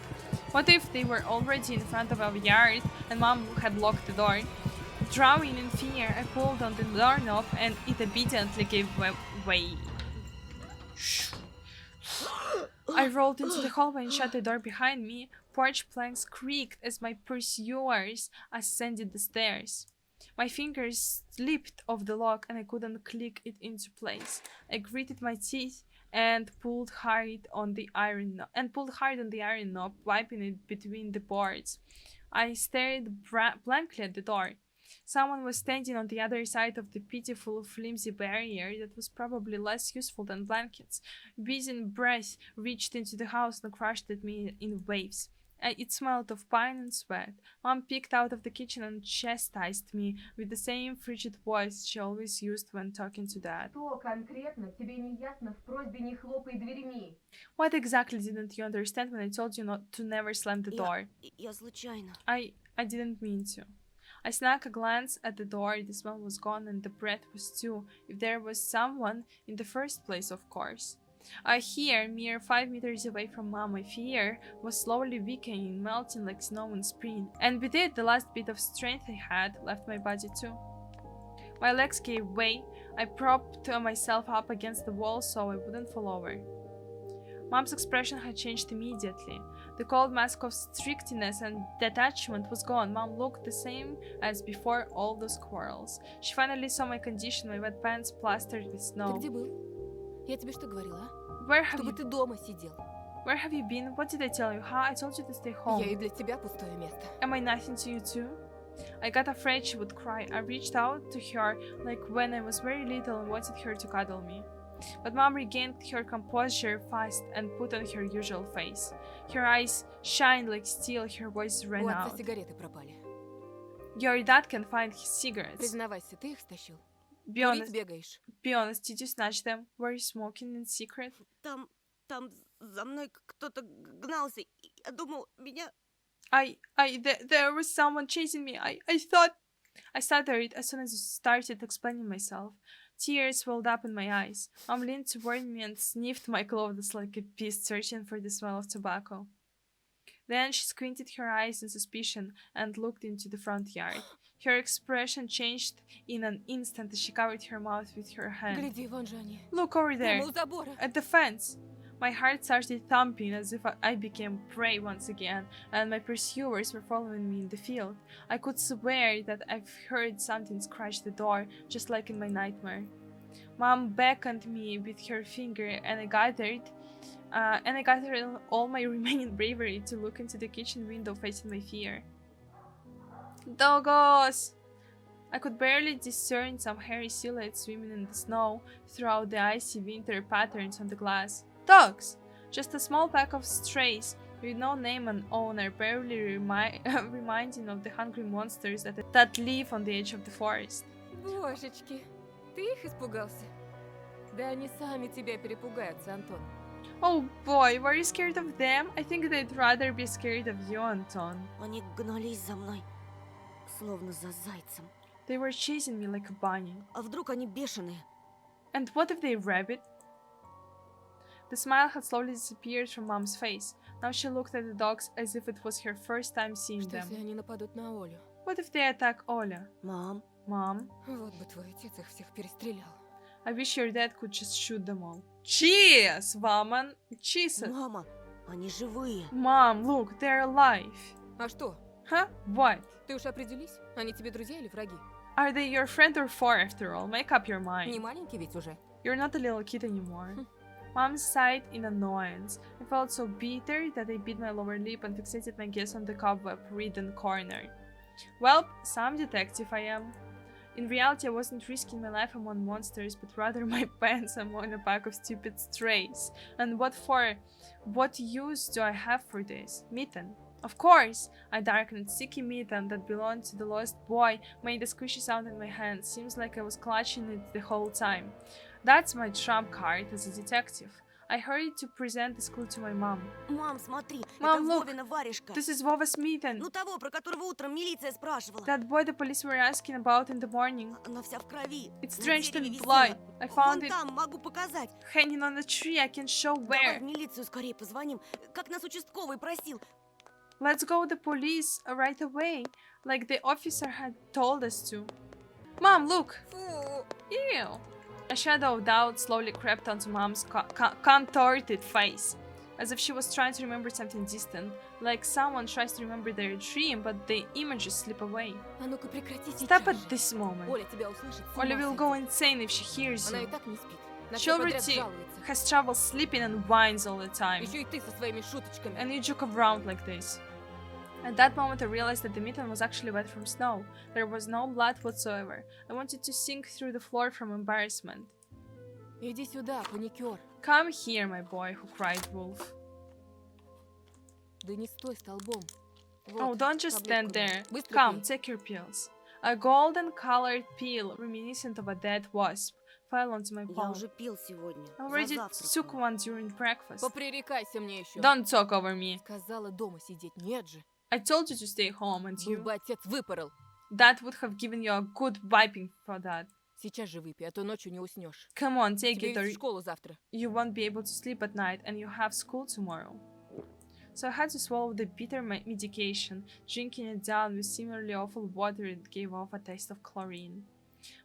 What if they were already in front of our yard and Mom had locked the door? Drowning in fear, I pulled on the doorknob and it obediently gave way. I rolled into the hallway and shut the door behind me. Porch planks creaked as my pursuers ascended the stairs. My fingers slipped off the lock and I couldn't click it into place. I gritted my teeth and pulled hard on the iron knob, wiping it between the boards. I stared blankly at the door. Someone was standing on the other side of the pitiful, flimsy barrier that was probably less useful than blankets. Wheezing breath reached into the house and crashed at me in waves. It smelled of pine and sweat. Mom peeked out of the kitchen and chastised me with the same frigid voice she always used when talking to Dad. Что конкретно тебе не ясно в просьбе не хлопай дверьми? What exactly didn't you understand when I told you not to never slam the door? Я случайно. I didn't mean to. I snuck a glance at the door. The smell was gone and the breath was too. If there was someone in the first place, of course. Here, mere 5 meters away from Mom, my fear was slowly weakening, melting like snow in spring. And with it, the last bit of strength I had left my body too. My legs gave way. I propped myself up against the wall so I wouldn't fall over. Mom's expression had changed immediately. The cold mask of strictness and detachment was gone. Mom looked the same as before all those quarrels. She finally saw my condition, my wet pants plastered with Ты snow. где был? Я тебе что говорила, а? Where have Чтобы you ты дома сидел. Where have you been? What did I tell you? Huh? I told you to stay home. Я и для тебя пустое место. Am I nothing to you too? I got afraid she would cry. I reached out to her like when I was very little and wanted her to cuddle me. But Mom regained her composure fast and put on her usual face. Her eyes shined like steel, her voice ran У отца out. сигареты пропали. Your dad can find his cigarettes. Признавайся, ты их стащил? Be Курить honest, бегаешь? did you snatch them? Were you smoking in secret? Там за мной кто-то гнался. И я думал, меня... There was someone chasing me. I thought... I stuttered as soon as I started explaining myself. Tears welled up in my eyes. Mom leaned toward me and sniffed my clothes like a beast searching for the smell of tobacco. Then she squinted her eyes in suspicion and looked into the front yard. Her expression changed in an instant as she covered her mouth with her hand. Гляди, вон же они. Look over there, Прямо у забора. at the fence. My heart started thumping as if I became prey once again, and my pursuers were following me in the field. I could swear that I've heard something scratch the door, just like in my nightmare. Mom beckoned me with her finger, and I gathered And I gathered all my remaining bravery to look into the kitchen window facing my fear. Doggos! I could barely discern some hairy silhouettes swimming in the snow throughout the icy winter patterns on the glass. Dogs! Just a small pack of strays with no name and owner, barely reminding of the hungry monsters that live on the edge of the forest. Божечки, ты их испугался? Да они сами тебя перепугаются, Антон. Oh boy, were you scared of them? I think they'd rather be scared of you, Anton. Они гнались за мной, словно за зайцем. They were chasing me like a bunny. А вдруг они бешеные? And what if they rabbit? The smile had slowly disappeared from Mom's face. Now she looked at the dogs as if it was her first time seeing Что если them. они нападут на Олю? What if they attack Oля? Мам, Mom, Вот бы твой отец их всех перестрелял. I wish your dad could just shoot them all. Cheers, woman! Jesus! мама, они живые. Mom, look, they're alive. А что? Huh? What? Ты уж определись? Они тебе друзья или враги? Are they your friend or foe after all? Make up your Не mind. маленький ведь уже. You're not a little kid anymore. Mom sighed in annoyance. I felt so bitter that I bit my lower lip and fixated my gaze on the cobweb-ridden corner. Well, some detective I am. In reality, I wasn't risking my life among monsters, but rather my pants among a pack of stupid strays. And what for? What use do I have for this? Mitten. Of course! I darkened sticky mitten that belonged to the lost boy, made a squishy sound in my hand. Seems like I was clutching it the whole time. That's my trump card as a detective. I hurried to present this clue to my mom. Мам, смотри, Mom, это look, Вовина варежка. This is Vova's mitten. Ну того, про которого утром милиция спрашивала. That boy the police were asking about in the morning. Она вся в крови. It's На drenched дереве in висела. blood. I Вон found it там, могу показать. hanging on a tree. I can show Давай where. в милицию скорее позвоним, как нас участковый просил. Let's go to the police right away, like the officer had told us to. Mom, look! Фу! Ew! A shadow of doubt slowly crept onto Mom's contorted face, as if she was trying to remember something distant, like someone tries to remember their dream, but the images slip away. А ну-ка прекрати Stop сейчас at же. this moment. Оля тебя услышит. с Oля ума will сойдет. go insane if she hears Она и you. так не спит. На She всё подряд already жалуется. has trouble sleeping and whines all the time. Еще и ты со своими шуточками. And you joke around like this. At that moment, I realized that the mitten was actually wet from snow. There was no blood whatsoever. I wanted to sink through the floor from embarrassment. Иди сюда, паникер. Come here, my boy, who cried Wolf. Да не стой столбом. Вот, Oh, don't just stand таблетку на. there. Быстро Come, пей. take your pills. A golden colored peel, reminiscent of a dead wasp, fell onto my Я palm. уже пил сегодня. I already за took завтраком. one during breakfast. Попререкайся мне еще. Don't talk over me. Сказала дома сидеть. Нет же. I told you to stay home, and Был you. бы отец выпорол. That would have given you a good wiping for that. Сейчас же выпей, а то ночью не уснешь. Come on, take Тебе it, or ведь в школу завтра. you won't be able to sleep at night, and you have school tomorrow. So I had to swallow the bitter medication, drinking it down with similarly awful water that gave off a taste of chlorine.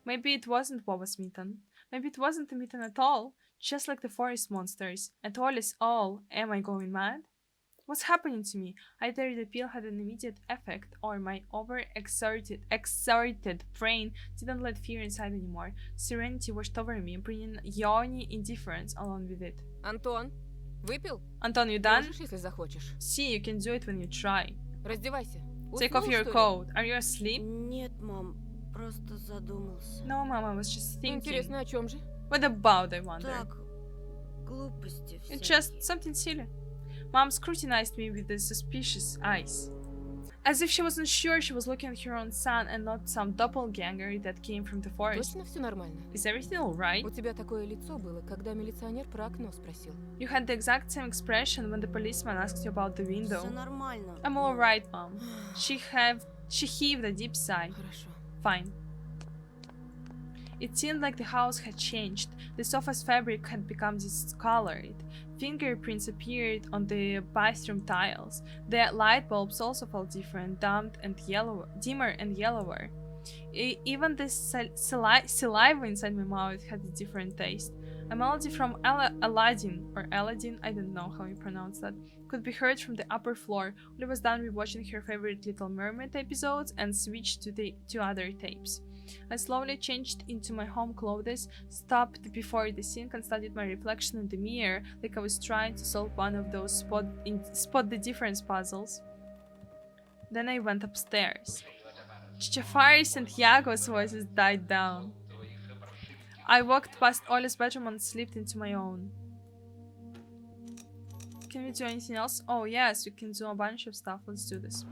Maybe it wasn't Boba's mitten. Maybe it wasn't a mitten at all, just like the forest monsters. And all is all. Am I going mad? What's happening to me? Either the pill had an immediate effect, or my overexerted brain didn't let fear inside anymore. Serenity washed over me, bringing yawny indifference along with it. Антон, выпил? Anton, you done? Можешь, если захочешь. See, you can do it when you try. Раздевайся. Take Уснул, off your что ли? coat. Are you asleep? Нет, мам, просто задумался. No, Mom, I was just thinking. Интересно, о чем же? What about, I wonder? Так, глупости It's всякие. just something silly. Mom scrutinized me with these suspicious eyes. As if she wasn't sure she was looking at her own son and not some doppelganger that came from the forest. Точно все нормально? Is everything alright? У тебя такое лицо было, когда милиционер про окно спросил. You had the exact same expression when the policeman asked you about the window. Все нормально. I'm alright, Mom. She heaved a deep sigh. Хорошо. Fine. It seemed like the house had changed. The sofa's fabric had become discolored. Fingerprints appeared on the bathroom tiles. The light bulbs also felt different, dimmer and yellower. Even the saliva inside my mouth had a different taste. A melody from Aladdin, I don't know how you pronounce that, could be heard from the upper floor. Oli was done with watching her favorite Little Mermaid episodes and switched to the two other tapes. I slowly changed into my home clothes, stopped before the sink and studied my reflection in the mirror like I was trying to solve one of those spot the difference puzzles. Then I went upstairs. Chafari Santiago's voices died down. I walked past Oli's bedroom and slipped into my own. Can we do anything else? Oh yes, we can do a bunch of stuff. Let's do this.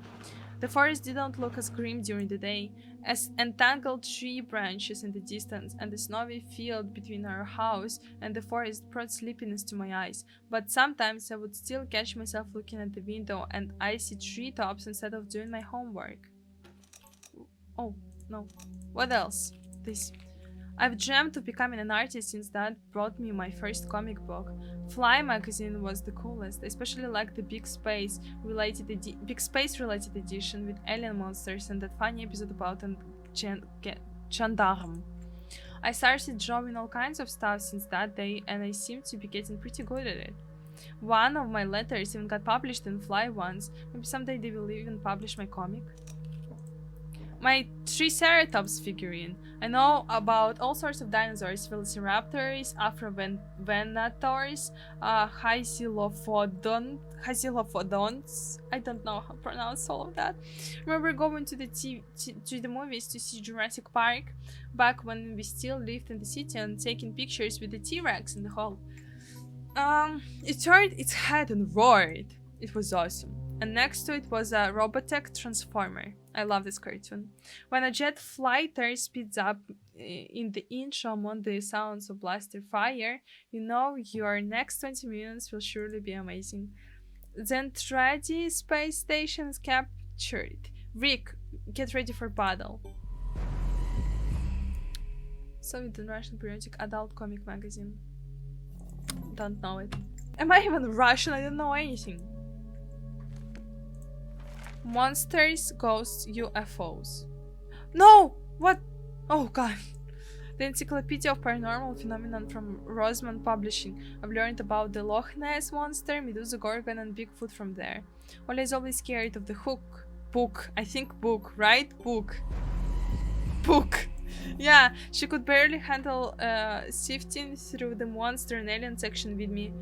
The forest didn't look as grim during the day, as entangled tree branches in the distance and the snowy field between our house and the forest brought sleepiness to my eyes, but sometimes I would still catch myself looking at the window and icy treetops instead of doing my homework. Oh, no. What else? This. I've dreamt of becoming an artist since Dad brought me my first comic book. Fly magazine was the coolest. I especially liked the big space related edition with alien monsters and that funny episode about a gendarme. I started drawing all kinds of stuff since that day and I seem to be getting pretty good at it. One of my letters even got published in Fly once. Maybe someday they will even publish my comic. My Triceratops figurine. I know about all sorts of dinosaurs: Velociraptors, Afrovenators, Hysilophodonts. I don't know how to pronounce all of that. Remember going to the movies to see Jurassic Park back when we still lived in the city and taking pictures with the T-Rex in the hall. It turned its head and roared. It was awesome. And next to it was a Robotech Transformer. I love this cartoon. When a jet fighter speeds up in the intro among the sounds of blaster fire, you know your next 20 minutes will surely be amazing. Then Tragedy space station is captured. Rick, get ready for battle. Soviet and Russian periodic adult comic magazine. Don't know it. Am I even Russian? I don't know anything. Monsters, ghosts, UFOs. No! What? Oh god. The Encyclopedia of Paranormal Phenomenon from Rosman Publishing. I've learned about the Loch Ness Monster, Medusa Gorgon, and Bigfoot from there. Ola is always scared of the book. I think book, right? Book. Yeah, she could barely handle sifting through the monster and alien section with me.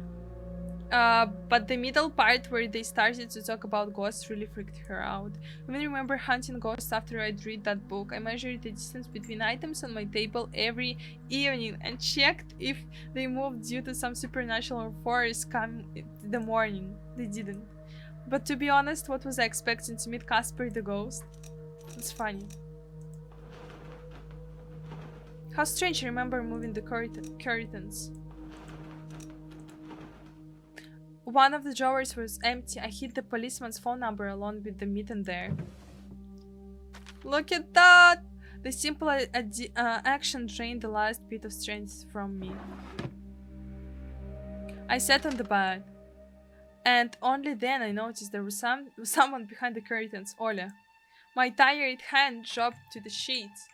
But the middle part where they started to talk about ghosts really freaked her out. I even remember hunting ghosts after I'd read that book. I measured the distance between items on my table every evening and checked if they moved due to some supernatural force come in the morning. They didn't. But to be honest, what was I expecting, to meet Casper the ghost? It's funny. How strange, I remember moving the curtains. One of the drawers was empty. I hid the policeman's phone number along with the mitten there. Look at that! The simple action drained the last bit of strength from me. I sat on the bed. And only then I noticed there was someone behind the curtains, Ola. My tired hand dropped to the sheets.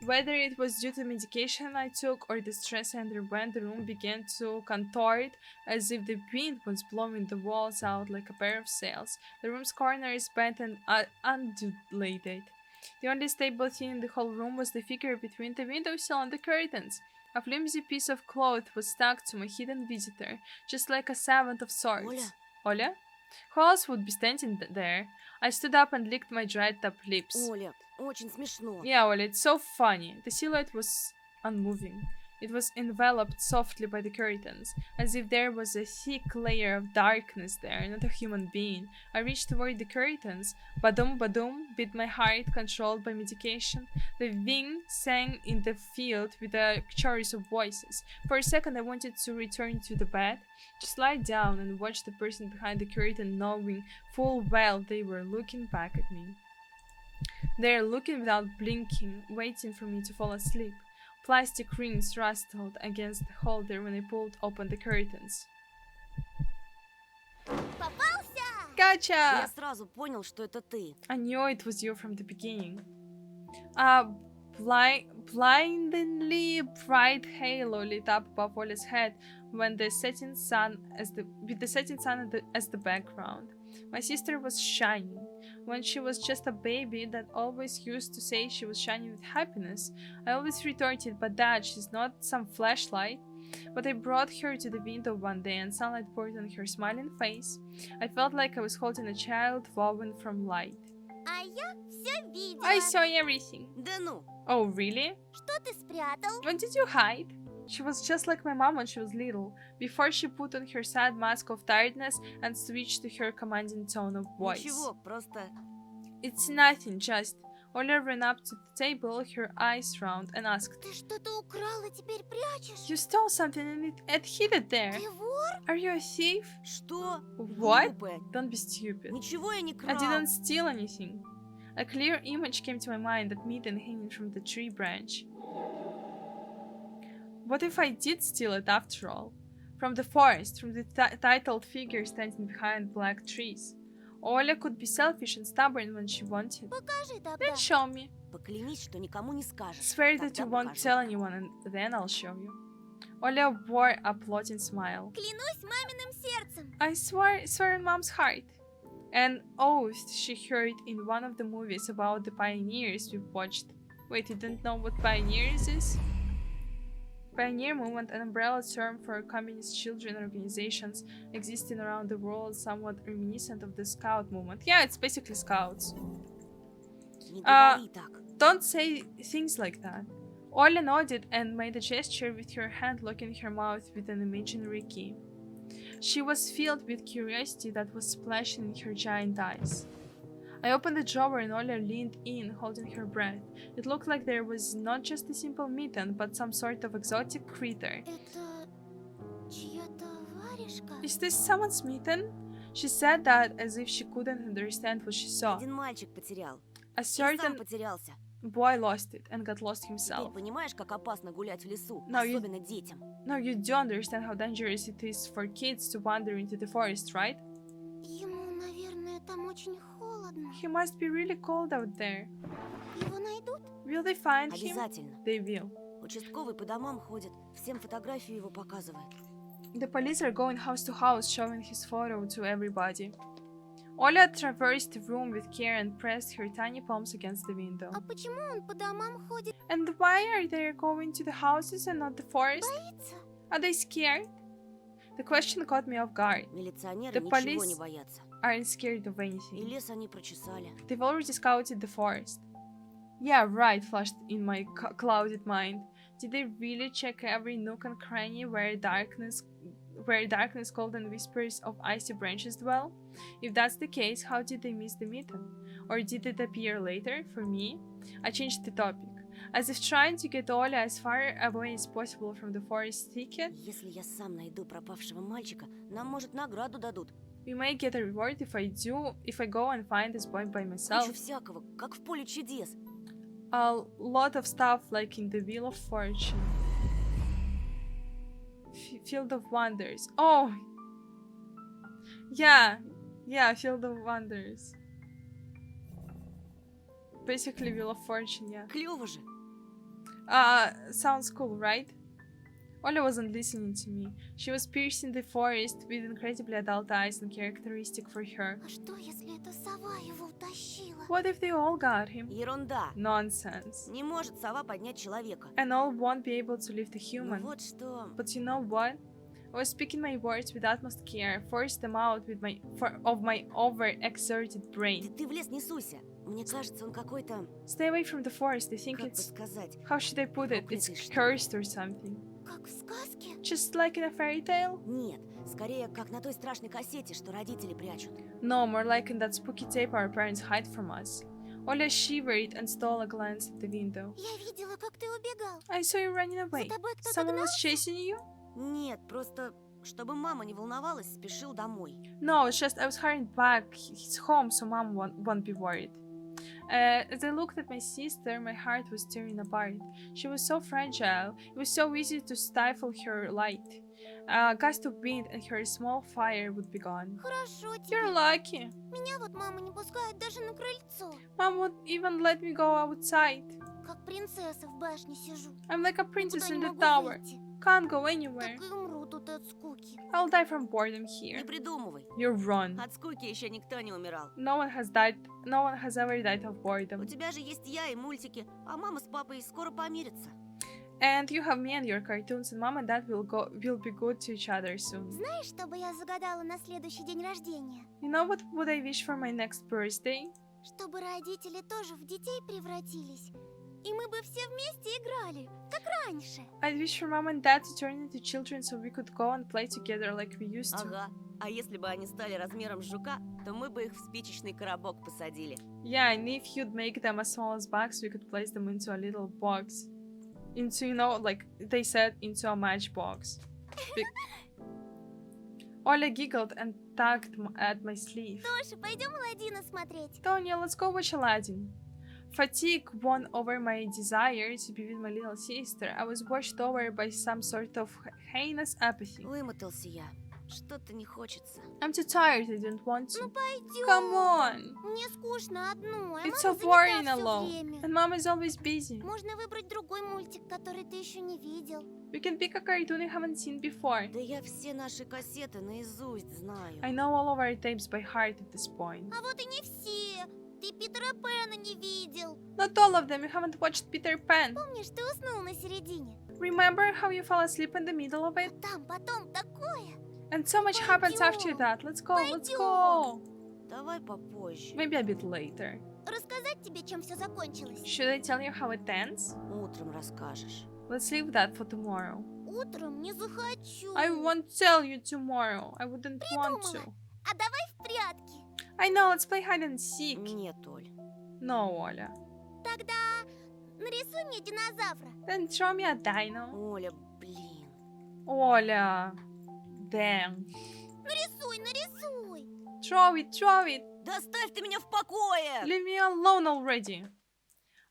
Whether it was due to the medication I took or the stress I underwent, the room began to contort as if the wind was blowing the walls out like a pair of sails. The room's corners bent and undulated. The only stable thing in the whole room was the figure between the windowsill and the curtains. A flimsy piece of cloth was stuck to my hidden visitor, just like a servant of sorts. Ola? Who else would be standing there? I stood up and licked my dried up lips. Оля, очень смешно. Yeah, Ola, it's so funny. The silhouette was unmoving. It was enveloped softly by the curtains, as if there was a thick layer of darkness there, not a human being. I reached toward the curtains. Badum badum beat my heart, controlled by medication. The wind sang in the field with a chorus of voices. For a second I wanted to return to the bed, just lie down and watch the person behind the curtain, knowing full well they were looking back at me. They are looking without blinking, waiting for me to fall asleep. Plastic rings rustled against the holder when I pulled open the curtains. Попался! Gotcha! Я сразу понял, что это ты. I knew it was you from the beginning. Blindingly bright halo lit up above Olia's head when the setting sun with the setting sun as the background. My sister was shining. When she was just a baby that always used to say she was shining with happiness, I always retorted, but Dad, she's not some flashlight. But I brought her to the window one day and sunlight poured on her smiling face. I felt like I was holding a child woven from light. А я все видела. I saw everything. Да ну! Oh, really? Что ты спрятал? When did you hide? She was just like my mom when she was little, before she put on her sad mask of tiredness and switched to her commanding tone of voice. Ничего, просто... It's nothing, just... Olia ran up to the table, her eyes round, and asked, Ты что-то украл и теперь прячешь? You stole something and hid it there. Ты вор? Are you a thief? Что? What? Глупая. Don't be stupid. Ничего я не I крал. didn't steal anything. A clear image came to my mind, that mitten hanging from the tree branch. What if I did steal it after all? From the forest, from the titled figure standing behind black trees. Olia could be selfish and stubborn when she wanted. Покажи тогда. Then show me. Поклянись, что никому не скажешь. Swear that Тогда you won't покажу. tell anyone and then I'll show you. Olia wore a plotting smile. Клянусь маминым сердцем. I swear on mom's heart. An oath she heard in one of the movies about the pioneers we watched. Wait, you didn't know what pioneers is? Pioneer movement, an umbrella term for communist children organizations existing around the world, somewhat reminiscent of the Scout movement. Yeah, it's basically Scouts. Не говори так. Don't say things like that. Olia nodded and made a gesture with her hand, locking her mouth with an imaginary key. She was filled with curiosity that was splashing in her giant eyes. I opened the drawer and Olia leaned in, holding her breath. It looked like there was not just a simple mitten, but some sort of exotic creature. Это чья-то варежка? Is this someone's mitten? She said that as if she couldn't understand what she saw. Один мальчик потерял. A И сам certain потерялся. boy lost it and got lost Теперь himself. понимаешь, как опасно гулять в лесу, No, you- особенно детям. Now you do understand how dangerous it is for kids to wander into the forest, right? Ему, наверное, там очень холодно. He must be really cold out there. Его найдут? Will they find him? Обязательно. They will. Участковый по домам ходит, всем фотографию его показывает. The police are going house to house showing his photo to everybody. Olia traversed the room with care and pressed her tiny palms against the window. А почему он по домам ходит? And why are they going to the houses and not the forest? Боится? Are they scared? The question caught me off guard. Mилиционеры The ничего police- не боятся. Aren't scared of И anything. лес они прочесали. They've already scouted the forest. Yeah, right, flashed in my clouded mind. Did they really check every nook and cranny where darkness cold and whispers of icy branches dwell? If that's the case, how did they miss the mitten? Or did it appear later, for me? I changed the topic. As if trying to get Olia as far away as possible from the forest thicket, Если я сам найду пропавшего мальчика, нам, может, награду дадут. we may get a reward if I go and find this boy by Кучу myself. всякого, как в поле чудес. A lot of stuff like in the Wheel of Fortune. Field of Wonders. Oh! Yeah, Field of Wonders. Basically Wheel of Fortune, yeah. Клево же. Sounds cool, right? Olia wasn't listening to me. She was piercing the forest with incredibly adult eyes uncharacteristic for her. А что, если эта сова его утащила? What if they all got him? Ерунда. Nonsense. Не может сова поднять человека. And all won't be able to lift a Ну human. вот что. But you know what? I was speaking my words with utmost care, forced them out with my overexerted brain. Ты в лес не суйся. Мне кажется, он какой-то... Stay away from the forest. I think Как бы it's... сказать? How should I put it? It's Проклятый, что ли? cursed or something. Как в сказке? Just like in a fairy tale? Нет, скорее, как на той страшной кассете, что родители прячут. No, more like in that spooky tape our parents hide from us. Olia shivered and stole a glance at the window. Я видела, как ты убегал. I saw you running away. За тобой кто-то Someone was гнался? chasing you? Нет, просто, чтобы мама не волновалась, спешил домой. No, it's just I was hurrying back. He's home, so mom won't be worried. As I looked at my sister, my heart was tearing apart. She was so fragile. It was so easy to stifle her light. A gust of wind and her small fire would be gone. Хорошо You're тебе. lucky. Меня вот мама не пускает даже на крыльцо. Mom won't even let me go outside. как принцесса в башне сижу. I'm like a princess Никуда in не the могу tower. выйти. Can't go anywhere. Так и умру тут от скуки. I'll die from boredom Не here. придумывай. You're wrong. От скуки еще никто не умирал. No one has died. No one has ever died of У boredom. тебя же есть я и мультики, а мама с папой скоро помирятся. And you have me and your cartoons, and mom and dad will be good to each other soon. Знаешь, что бы я загадала на следующий день рождения? You know what would I wish for my next birthday? Чтобы родители тоже в детей превратились. И мы бы все вместе играли, как раньше. I wish for mom and dad to turn into children so we could go and play together like we used to. Ага. А если бы они стали размером с жука, то мы бы их в спичечный коробок посадили. Yeah, and if you'd make them as small as box, we could place them into a little box. Into, you know, like they said, into a matchbox. Be- Oля giggled and tugged at my sleeve. Тоша, пойдем Аладдина смотреть. Tonya, let's go watch Aladdin. Fatigue won over my desire to be with my little sister. I was washed over by some sort of heinous apathy. Вымотался я. Что-то не хочется. I'm too tired, I don't want to. Ну пойдем. Come on! Мне скучно одной, а It's so мама boring занята все alone. время. And mom is always busy. Можно выбрать другой мультик, который ты еще не видел. We can pick a cartoon I haven't seen before. Да я все наши кассеты наизусть знаю. I know all of our tapes by heart at this point. А вот и не все. Ты Питера Пэна не видел. Not all of them, you haven't watched Peter Pan. Помнишь, ты уснул на середине? Remember how you fell asleep in the middle of it? Там потом такое. And so much happens after Пойдем. that. Let's go, let's Пойдем. go. Давай попозже. Maybe a bit later. Рассказать тебе, чем все закончилось? Should I tell you how it ends? Утром расскажешь. Let's leave that for tomorrow. Утром не захочу. I won't tell you tomorrow. I wouldn't want to. А давай в прятки. I know, let's play hide and seek. Нет, Оль. No, Оля. Тогда нарисуй мне динозавра. Then show me a dino. Оля, блин. Оля. Damn. Нарисуй. Throw it, throw it. Да оставь ты меня в покое! Leave me alone already.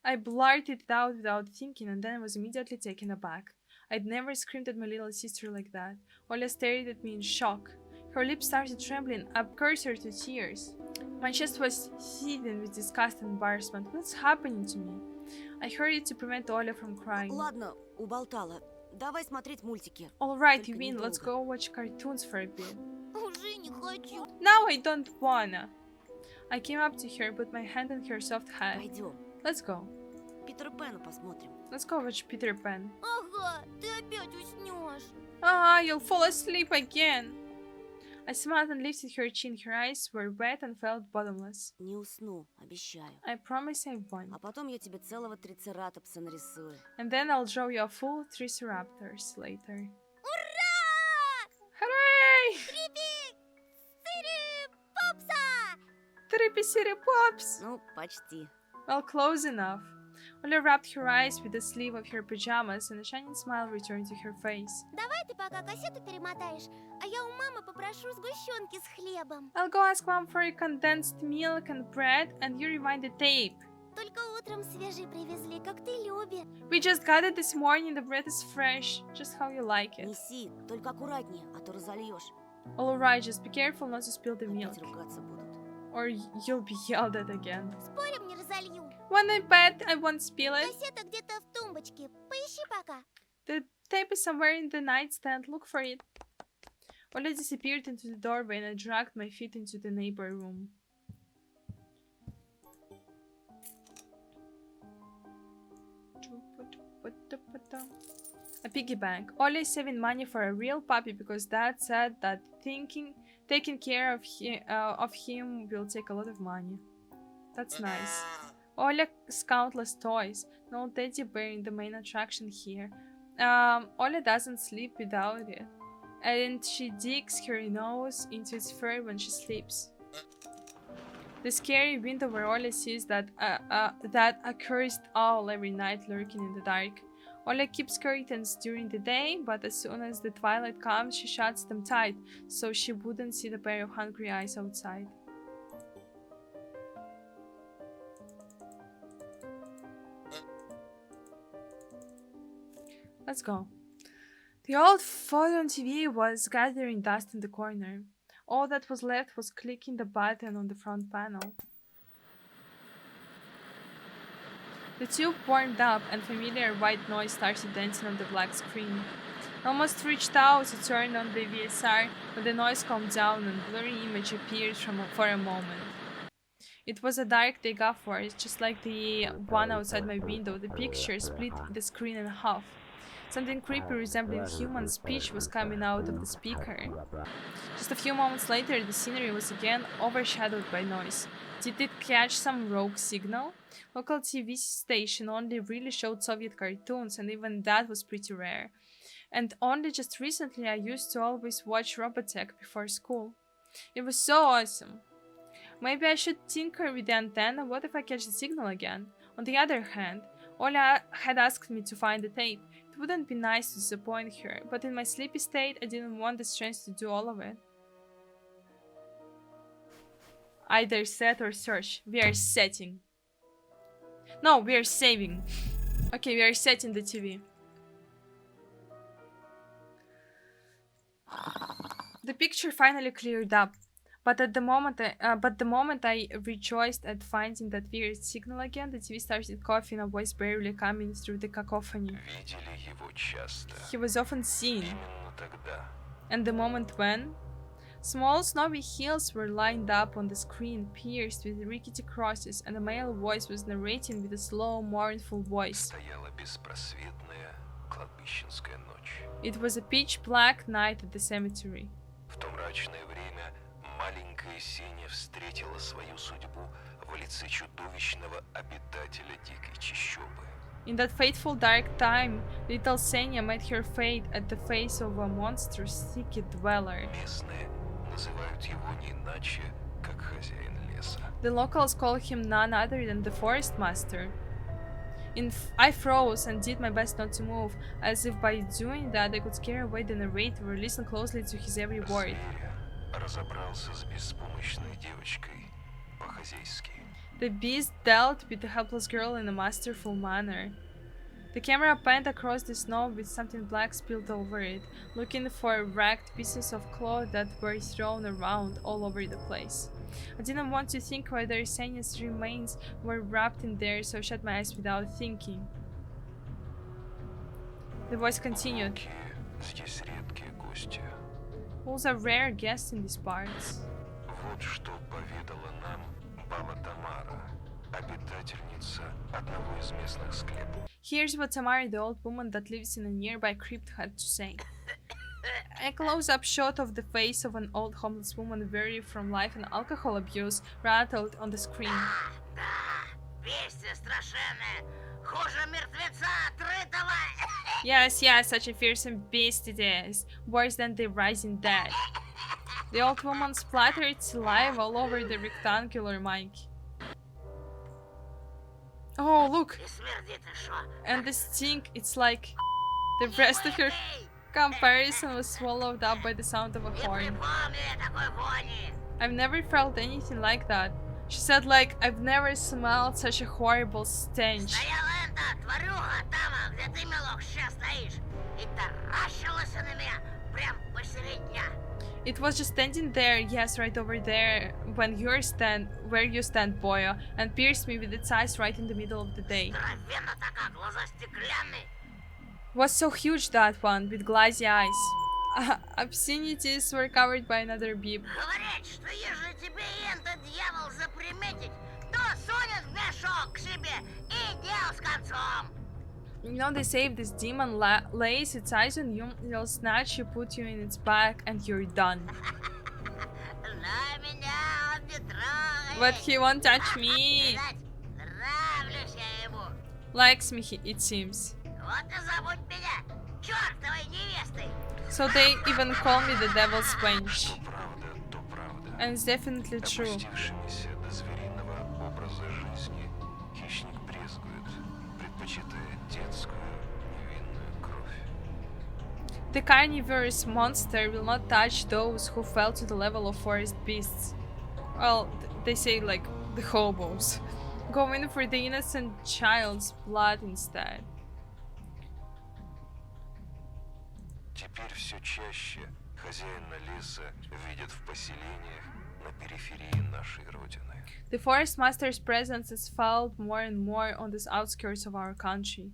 I blurted it out without thinking and then was immediately taken aback. I'd never screamed at my little sister like that. Oля stared at me in shock. Her lips started trembling, a precursor to tears. My chest was seething with disgust and embarrassment. What's happening to me? I hurried to prevent Oля from crying. Ладно, уболтала. Давай смотреть мультики. Alright, Только you win. Let's недолго. go watch cartoons for a bit. Уже не хочу. Now I don't wanna. I came up to her, put my hand on her soft head. Пойдем. Let's go. Питера Пэна посмотрим. Let's go watch Peter Pan. Ага, ты опять уснешь. Ah, you'll fall asleep again. I smiled and lifted her chin. Her eyes were wet and felt bottomless. Не усну, обещаю. I promise I А won't. потом я тебе целого трицератопса нарисую. And then I'll draw you a full Triceratops later. Ура! Hooray! Попса! Trippy Pops! Ну, почти. Well, close enough. Ola wrapped her eyes with the sleeve of her pajamas and a shining smile returned to her face. Давай ты пока кассету перемотаешь, а я у мамы попрошу сгущенки с хлебом. I'll go ask mom for a condensed milk and bread and you rewind the tape. Только утром свежий привезли, как ты любишь. We just got it this morning, the bread is fresh, just how you like it. Неси, только аккуратнее, а то разольешь. Alright, just be careful not to spill the milk, Опять ругаться будут. or you'll be yelled at again. Спорим, не разолью. When I bet I won't spill it. Кассета где-то в тумбочке. Поищи пока. The tape is somewhere in the nightstand, look for it. Ola disappeared into the doorway and I dragged my feet into the neighbor room. A piggy bank. Ola is saving money for a real puppy because dad said that taking care of him will take a lot of money. That's nice. Ola's countless toys. No teddy bear in the main attraction here. Ola doesn't sleep without it. And she digs her nose into its fur when she sleeps. The scary window where Ola sees that accursed owl every night lurking in the dark. Ola keeps curtains during the day, but as soon as the twilight comes, she shuts them tight, so she wouldn't see the pair of hungry eyes outside. Let's go. The old photo on TV was gathering dust in the corner. All that was left was clicking the button on the front panel. The tube warmed up and familiar white noise started dancing on the black screen. I almost reached out to turn on the VSR, but the noise calmed down and a blurry image appeared for a moment. It was a dark day for it, just like the one outside my window. The picture split the screen in half. Something creepy resembling human speech was coming out of the speaker. Just a few moments later, the scenery was again overshadowed by noise. Did it catch some rogue signal? Local TV station only really showed Soviet cartoons, and even that was pretty rare. And only just recently I used to always watch Robotech before school. It was so awesome. Maybe I should tinker with the antenna. What if I catch the signal again? On the other hand, Ola had asked me to find the tape. It wouldn't be nice to disappoint her, but in my sleepy state, I didn't want the strength to do all of it. Either set or search. We are setting. No, we are saving. Okay, we are setting the TV. The picture finally cleared up, but the moment I rejoiced at finding that weird signal again, the TV started coughing, a voice barely coming through the cacophony. He was often seen, and the moment when small snowy hills were lined up on the screen, pierced with rickety crosses, and a male voice was narrating with a slow, mournful voice. It was a pitch-black night at the cemetery. В то мрачное время маленькая Сеня встретила свою судьбу в лице чудовищного обитателя дикой чащобы. In that fateful dark time, little Senya met her fate at the face of a monstrous thicket dweller. Местные называют его не иначе, как хозяин леса. The locals call him none other than the forest master. I froze and did my best not to move, as if by doing that I could scare away the narrator or listen closely to his every word. Разобрался с беспомощной девочкой по-хозяйски. The beast dealt with the helpless girl in a masterful manner. The camera panned across the snow with something black spilled over it, looking for ragged pieces of cloth that were thrown around all over the place. I didn't want to think whether Senya's remains were wrapped in there, so I shut my eyes without thinking. The voice continued. Здесь редкие гости. Who's a rare guest in these parts? Вот что поведала нам баба Тамара, обитательница одного из местных склепов. Here's what Tamara, the old woman that lives in a nearby crypt, had to say. A close-up shot of the face of an old homeless woman weary from life and alcohol abuse rattled on the screen. Yes, such a fearsome beast it is, worse than the rising dead. The old woman splattered saliva all over the rectangular mic. Oh, look! And the stink, it's like the rest of her comparison was swallowed up by the sound of a horn. I've never felt anything like that. She said, like, I've never smelled such a horrible stench. It was just standing there, yes, right over there, where you stand, Boyo, and pierced me with its eyes right in the middle of the day. Was so huge, that one, with glassy eyes. Obscenities were covered by another beep. You know, they say if this demon lays its eyes on you, it'll snatch you, put you in its back, and you're done. But he won't touch me. Likes me, it seems. So they even call me the devil's wench. And it's definitely true. The carnivorous monster will not touch those who fell to the level of forest beasts. Well, they say like the hobos. Go in for the innocent child's blood instead. Теперь все чаще хозяина леса видят в поселениях на периферии нашей родины. The Forest Master's presence is felt more and more on the outskirts of our country.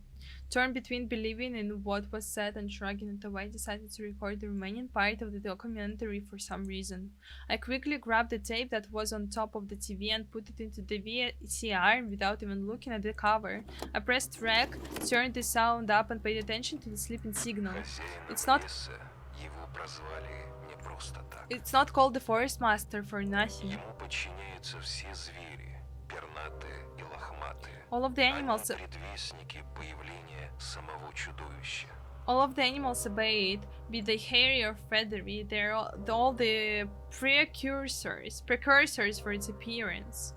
Torn between believing in what was said and shrugging it away, I decided to record the remaining part of the documentary for some reason. I quickly grabbed the tape that was on top of the TV and put it into the VCR without even looking at the cover. I pressed rec, turned the sound up and paid attention to the sleeping signal. It's not- Леса его прозвали не просто так. It's not called the Forest Master for nothing. Ему подчиняются все звери, пернатые и лохматые. All of the animals Они предвестники появления самого чудовища. All of the animals obey it, be they hairy or feathery, they're all the precursors for its appearance.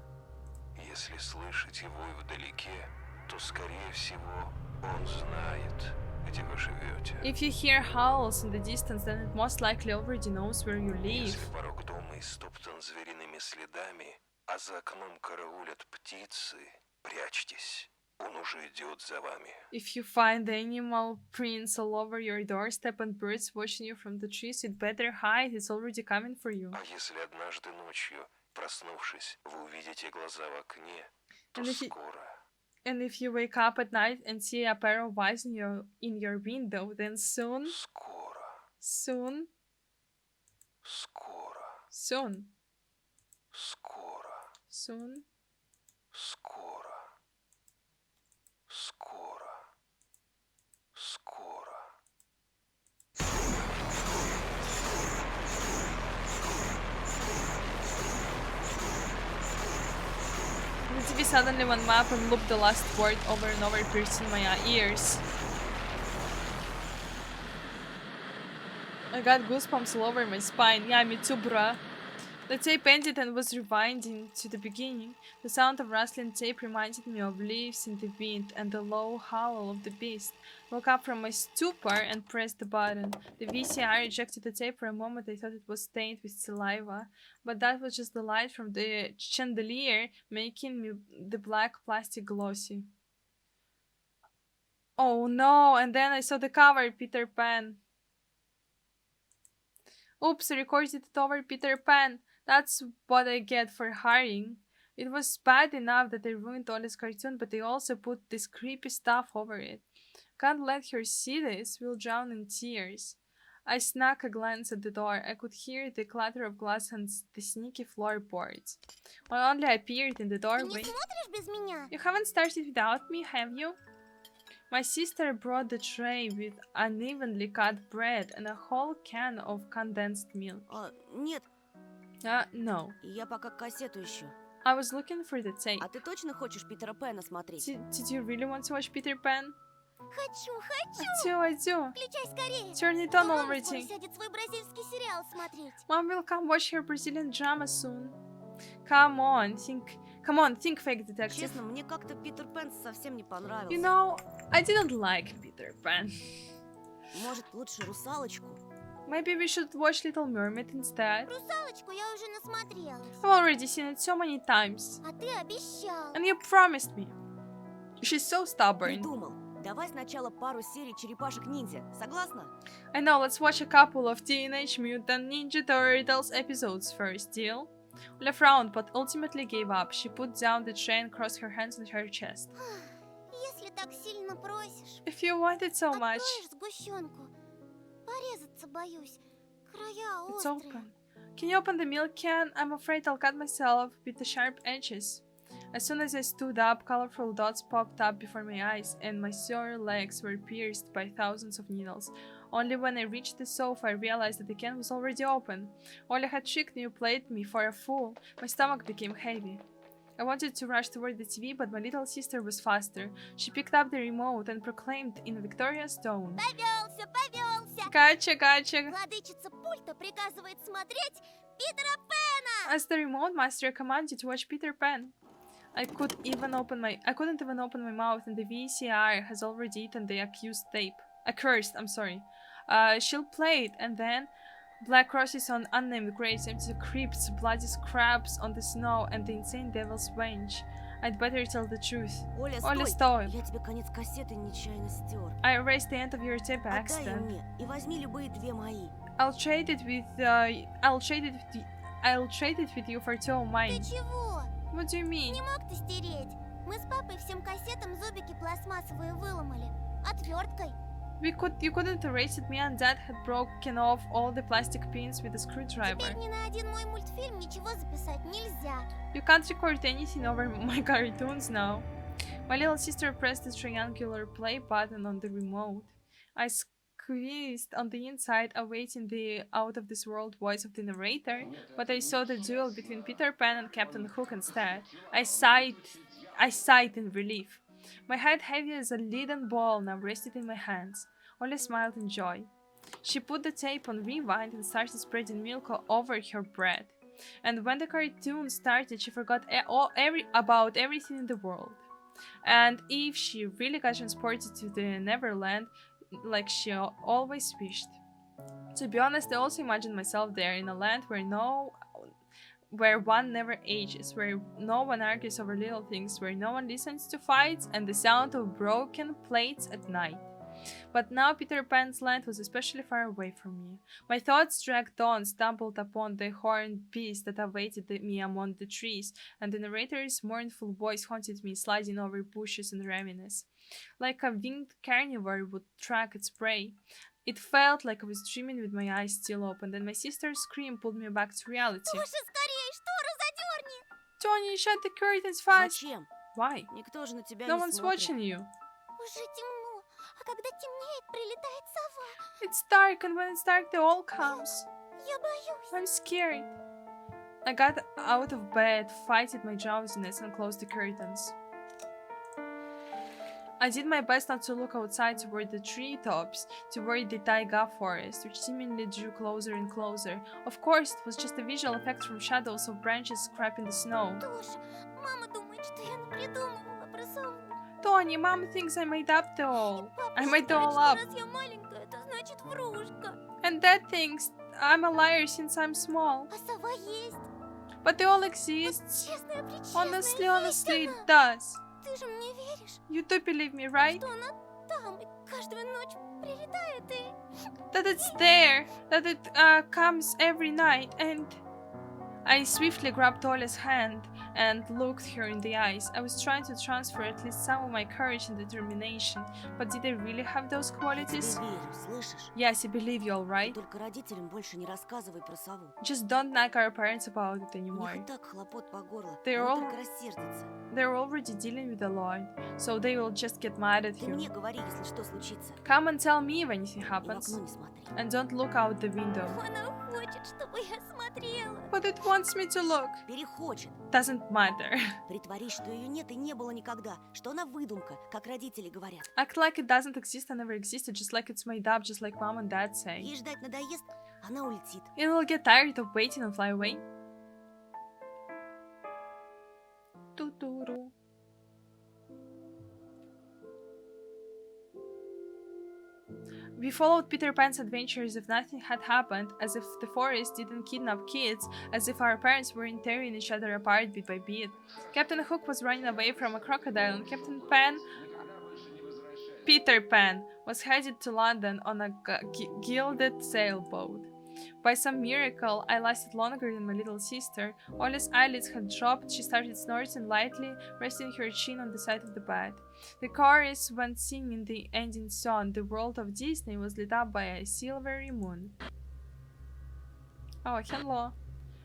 Если слышите вой вдалеке, то, скорее всего, он знает, где вы живете. If you hear howls in the distance, then it most likely already knows where you live. Если порог дома истоптан звериными следами, а за окном караулят птицы, прячьтесь, он уже идет за вами. If you find the animal prints all over your doorstep and birds watching you from the trees, you'd better hide, it's already coming for you. А если однажды ночью, проснувшись, вы увидите глаза в окне, то And if you- скоро, And if you wake up at night and see a pair of eyes in your window, then soon, скоро, soon, скоро, soon, скоро, soon, скоро, скоро, скоро. The TV suddenly went up and looped the last word over and over, piercing my ears. I got goosebumps all over my spine. Yeah, me too, bruh. The tape ended and was rewinding to the beginning. The sound of rustling tape reminded me of leaves in the wind and the low howl of the beast. I woke up from my stupor and pressed the button. The VCR ejected the tape for a moment. I thought it was stained with saliva, but that was just the light from the chandelier making the black plastic glossy. Oh no, and then I saw the cover, Peter Pan. Oops, I recorded it over Peter Pan. That's what I get for hurrying. It was bad enough that I ruined Ollie's cartoon, but they also put this creepy stuff over it. Can't let her see this, we'll drown in tears. I snuck a glance at the door. I could hear the clatter of glass and the sneaky floorboards. When Ollie appeared in the Ты не doorway... смотришь без меня? You haven't started without me, have you? My sister brought the tray with unevenly cut bread and a whole can of condensed milk. Нет, No. я пока кассету ищу. I was looking for the tape. А ты точно хочешь Питера Пэна смотреть? Did you really want to watch Peter Pan? Хочу! I do. Включай скорее! Turn it А on мама скоро already. сядет свой бразильский сериал смотреть. Mom will come watch her Brazilian drama soon. Come on, think fake detective. Честно, мне как-то Питер Пэн совсем не понравился. You know, I didn't like Peter Pan. Может, лучше «Русалочку»? Maybe we should watch Little Mermaid instead. Русалочку я уже насмотрелась. I've already seen it so many times. А ты обещал. And you promised me. She's so stubborn. Придумал. Давай сначала пару серий «Черепашек-ниндзя». Согласна? I know, let's watch a couple of Teenage Mutant Ninja Turtles episodes first, deal? Ola frowned, but ultimately gave up. She put down the tray and crossed her hands on her chest. Если так сильно просишь. If you want it so much, Откроешь сгущенку? Порезаться боюсь. Края it's острые. open. Can you open the milk can? I'm afraid I'll cut myself with the sharp edges. As soon as I stood up, colorful dots popped up before my eyes, and my sore legs were pierced by thousands of needles. Only when I reached the sofa, I realized that the can was already open. Ola had tricked me, you played me for a fool. My stomach became heavy. I wanted to rush toward the TV, but my little sister was faster. She picked up the remote and proclaimed in a victorious tone. Повелся, повелся! Gotcha, gotcha! Владычица пульта приказывает смотреть Питера Пэна! As the remote master commanded to watch Peter Pan. I couldn't even open my mouth, and the VCR has already eaten the I'm sorry. She'll play it, and then black crosses on unnamed graves, empty crypts, bloody scraps on the snow, and the insane devil's wench. I'd better tell the truth. Оля, Оля, стой! стой! Я тебе конец кассеты нечаянно стер. I erased the end of your tape by Отдай ее accident. мне и возьми любые две мои. I'll trade it with I'll trade it with you for two of Ты mine. чего? What do you mean? Не мог ты стереть? Мы с папой всем кассетам зубики пластмассовые выломали. Отверткой. You couldn't erase it. Me and Dad had broken off all the plastic pins with a screwdriver. Теперь ни на один мой мультфильм ничего записать нельзя. You can't record anything over my cartoons now. My little sister pressed the triangular play button on the remote. I squeezed on the inside, awaiting the out-of-this-world voice of the narrator, but I saw the duel between Peter Pan and Captain Hook instead. I sighed in relief. My head, heavy as a leaden ball, now rested in my hands. Ollie smiled in joy. She put the tape on rewind and started spreading milk all over her bread. And when the cartoon started, she forgot about everything in the world. And if she really got transported to the Neverland, like she always wished. To be honest, I also imagined myself there in a land where one never ages, where no one argues over little things, where no one listens to fights and the sound of broken plates at night. But now Peter Pan's land was especially far away from me. My thoughts dragged on, stumbled upon the horned beast that awaited me among the trees, and the narrator's mournful voice haunted me, sliding over bushes and ravines. Like a winged carnivore would track its prey. It felt like I was dreaming with my eyes still open, and my sister's scream pulled me back to reality. Тоша, скорее, штору задерни! Tony, shut the curtains fast! Зачем? Why? Никто же на тебя No не one's смотрит. watching you. Уже темно, а когда темнеет, прилетает сова. It's dark, and when it's dark, they all comes. Я боюсь. I'm scared. I got out of bed, fighting my drowsiness, and closed the curtains. I did my best not to look outside toward the treetops, toward the taiga forest, which seemingly drew closer and closer. Of course, it was just a visual effect from shadows of branches scraping the snow. Тоша, мама думает, что я напридумывала про сову. Tony, Mom thinks I made up the all. Папа I made it считает, all что up. раз я маленькая, это значит врушка. And Dad thinks I'm a liar since I'm small. А сова есть. But they all exist. Честная, причестная, Honestly, есть it она. does. Ты же мне веришь, You do believe me, right? что она там и каждую ночь прилетает и... That it's there, that it comes every night, and I swiftly grabbed Olia's hand and looked her in the eyes. I was trying to transfer at least some of my courage and determination, but did I really have those Тебе qualities? верю, слышишь? Yes, I believe you, alright? Только родителям больше не рассказывай про сову. Just don't nag our parents about it У них anymore. и так хлопот по горло. They're Они all- только рассердятся. They're already dealing with a lot, so they will just get mad at Ты you. мне говори, если что случится. Come and tell me if anything И в happens, окно не смотри. and don't look out the window. Она хочет, чтобы я смотрела. But it wants me to look. Перехочет. Doesn't matter. Притворись, что ее нет и не было никогда. Что она выдумка, как родители говорят. Act like it doesn't exist and never existed, just like it's made up, just like Mom and Dad say. Ей ждать надоест, она улетит. And will get tired of waiting and fly away. Tuturu. We followed Peter Pan's adventures as if nothing had happened, as if the forest didn't kidnap kids, as if our parents weren't tearing each other apart bit by bit. Captain Hook was running away from a crocodile, and Peter Pan was headed to London on a gilded sailboat. By some miracle, I lasted longer than my little sister. Olia's eyelids had dropped, she started snorting lightly, resting her chin on the side of the bed. The chorus went singing the ending song. The world of Disney was lit up by a silvery moon. Oh, hello.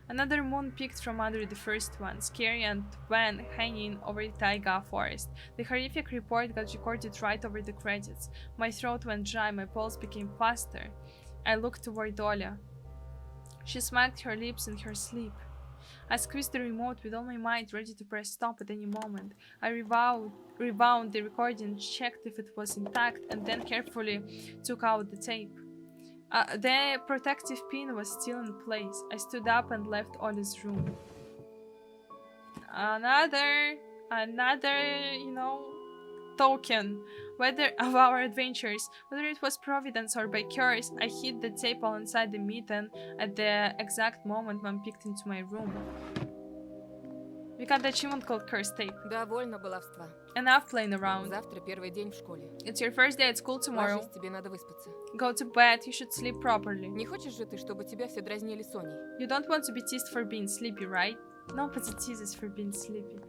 Another moon peeked from under the first one, scary and wan, hanging over the taiga forest. The horrific report got recorded right over the credits. My throat went dry, my pulse became faster. I looked toward Olia. She smacked her lips in her sleep. I squeezed the remote with all my might, ready to press stop at any moment. I rewound the recording, checked if it was intact, and then carefully took out the tape. The protective pin was still in place. I stood up and left Oli's room. Another, token. Whether of our adventures, whether it was providence or by curse, I hid the tape alongside the mitten at the exact moment Mom peeked into my room. We got the achievement called Curse Tape. Довольно баловства. Enough playing around. Завтра первый день в школе. It's your first day at school tomorrow. Ложись, тебе надо выспаться. Go to bed, you should sleep properly. Не хочешь же ты, чтобы тебя все дразнили Соней? You don't want to be teased for being sleepy, right? Nobody teases for being sleepy.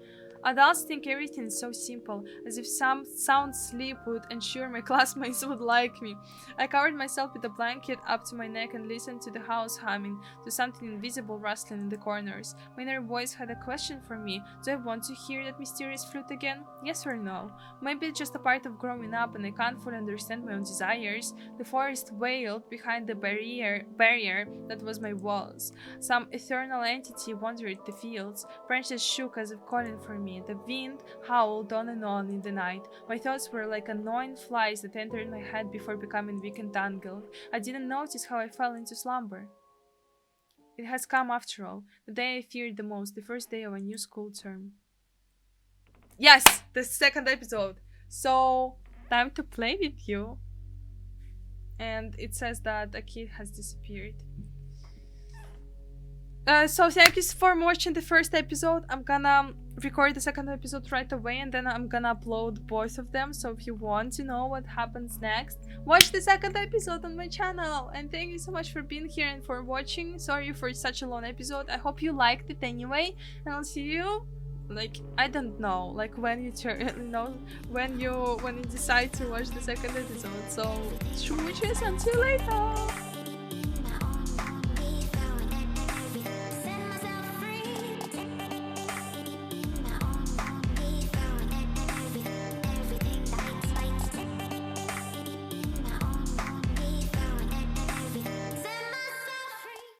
Adults think everything is so simple, as if some sound sleep would ensure my classmates would like me. I covered myself with a blanket up to my neck and listened to the house humming, to something invisible rustling in the corners. My inner voice had a question for me. Do I want to hear that mysterious flute again? Yes or no? Maybe it's just a part of growing up and I can't fully understand my own desires. The forest wailed behind the barrier that was my walls. Some eternal entity wandered the fields. Branches shook as if calling for me. The wind howled on and on in the night. My thoughts were like annoying flies that entered my head before becoming weak and tangled. I didn't notice how I fell into slumber. It has come after all, the day I feared the most, the first day of a new school term. Yes, the second episode. So, time to play with you. And it says that a kid has disappeared. So thank you for watching the first episode. I'm gonna record the second episode right away and then I'm gonna upload both of them. So if you want to know what happens next, watch the second episode on my channel. And thank you so much for being here and for watching. Sorry for such a long episode. I hope you liked it anyway. And I'll see you, like, I don't know, like when you when you decide to watch the second episode. So, smooches, until later.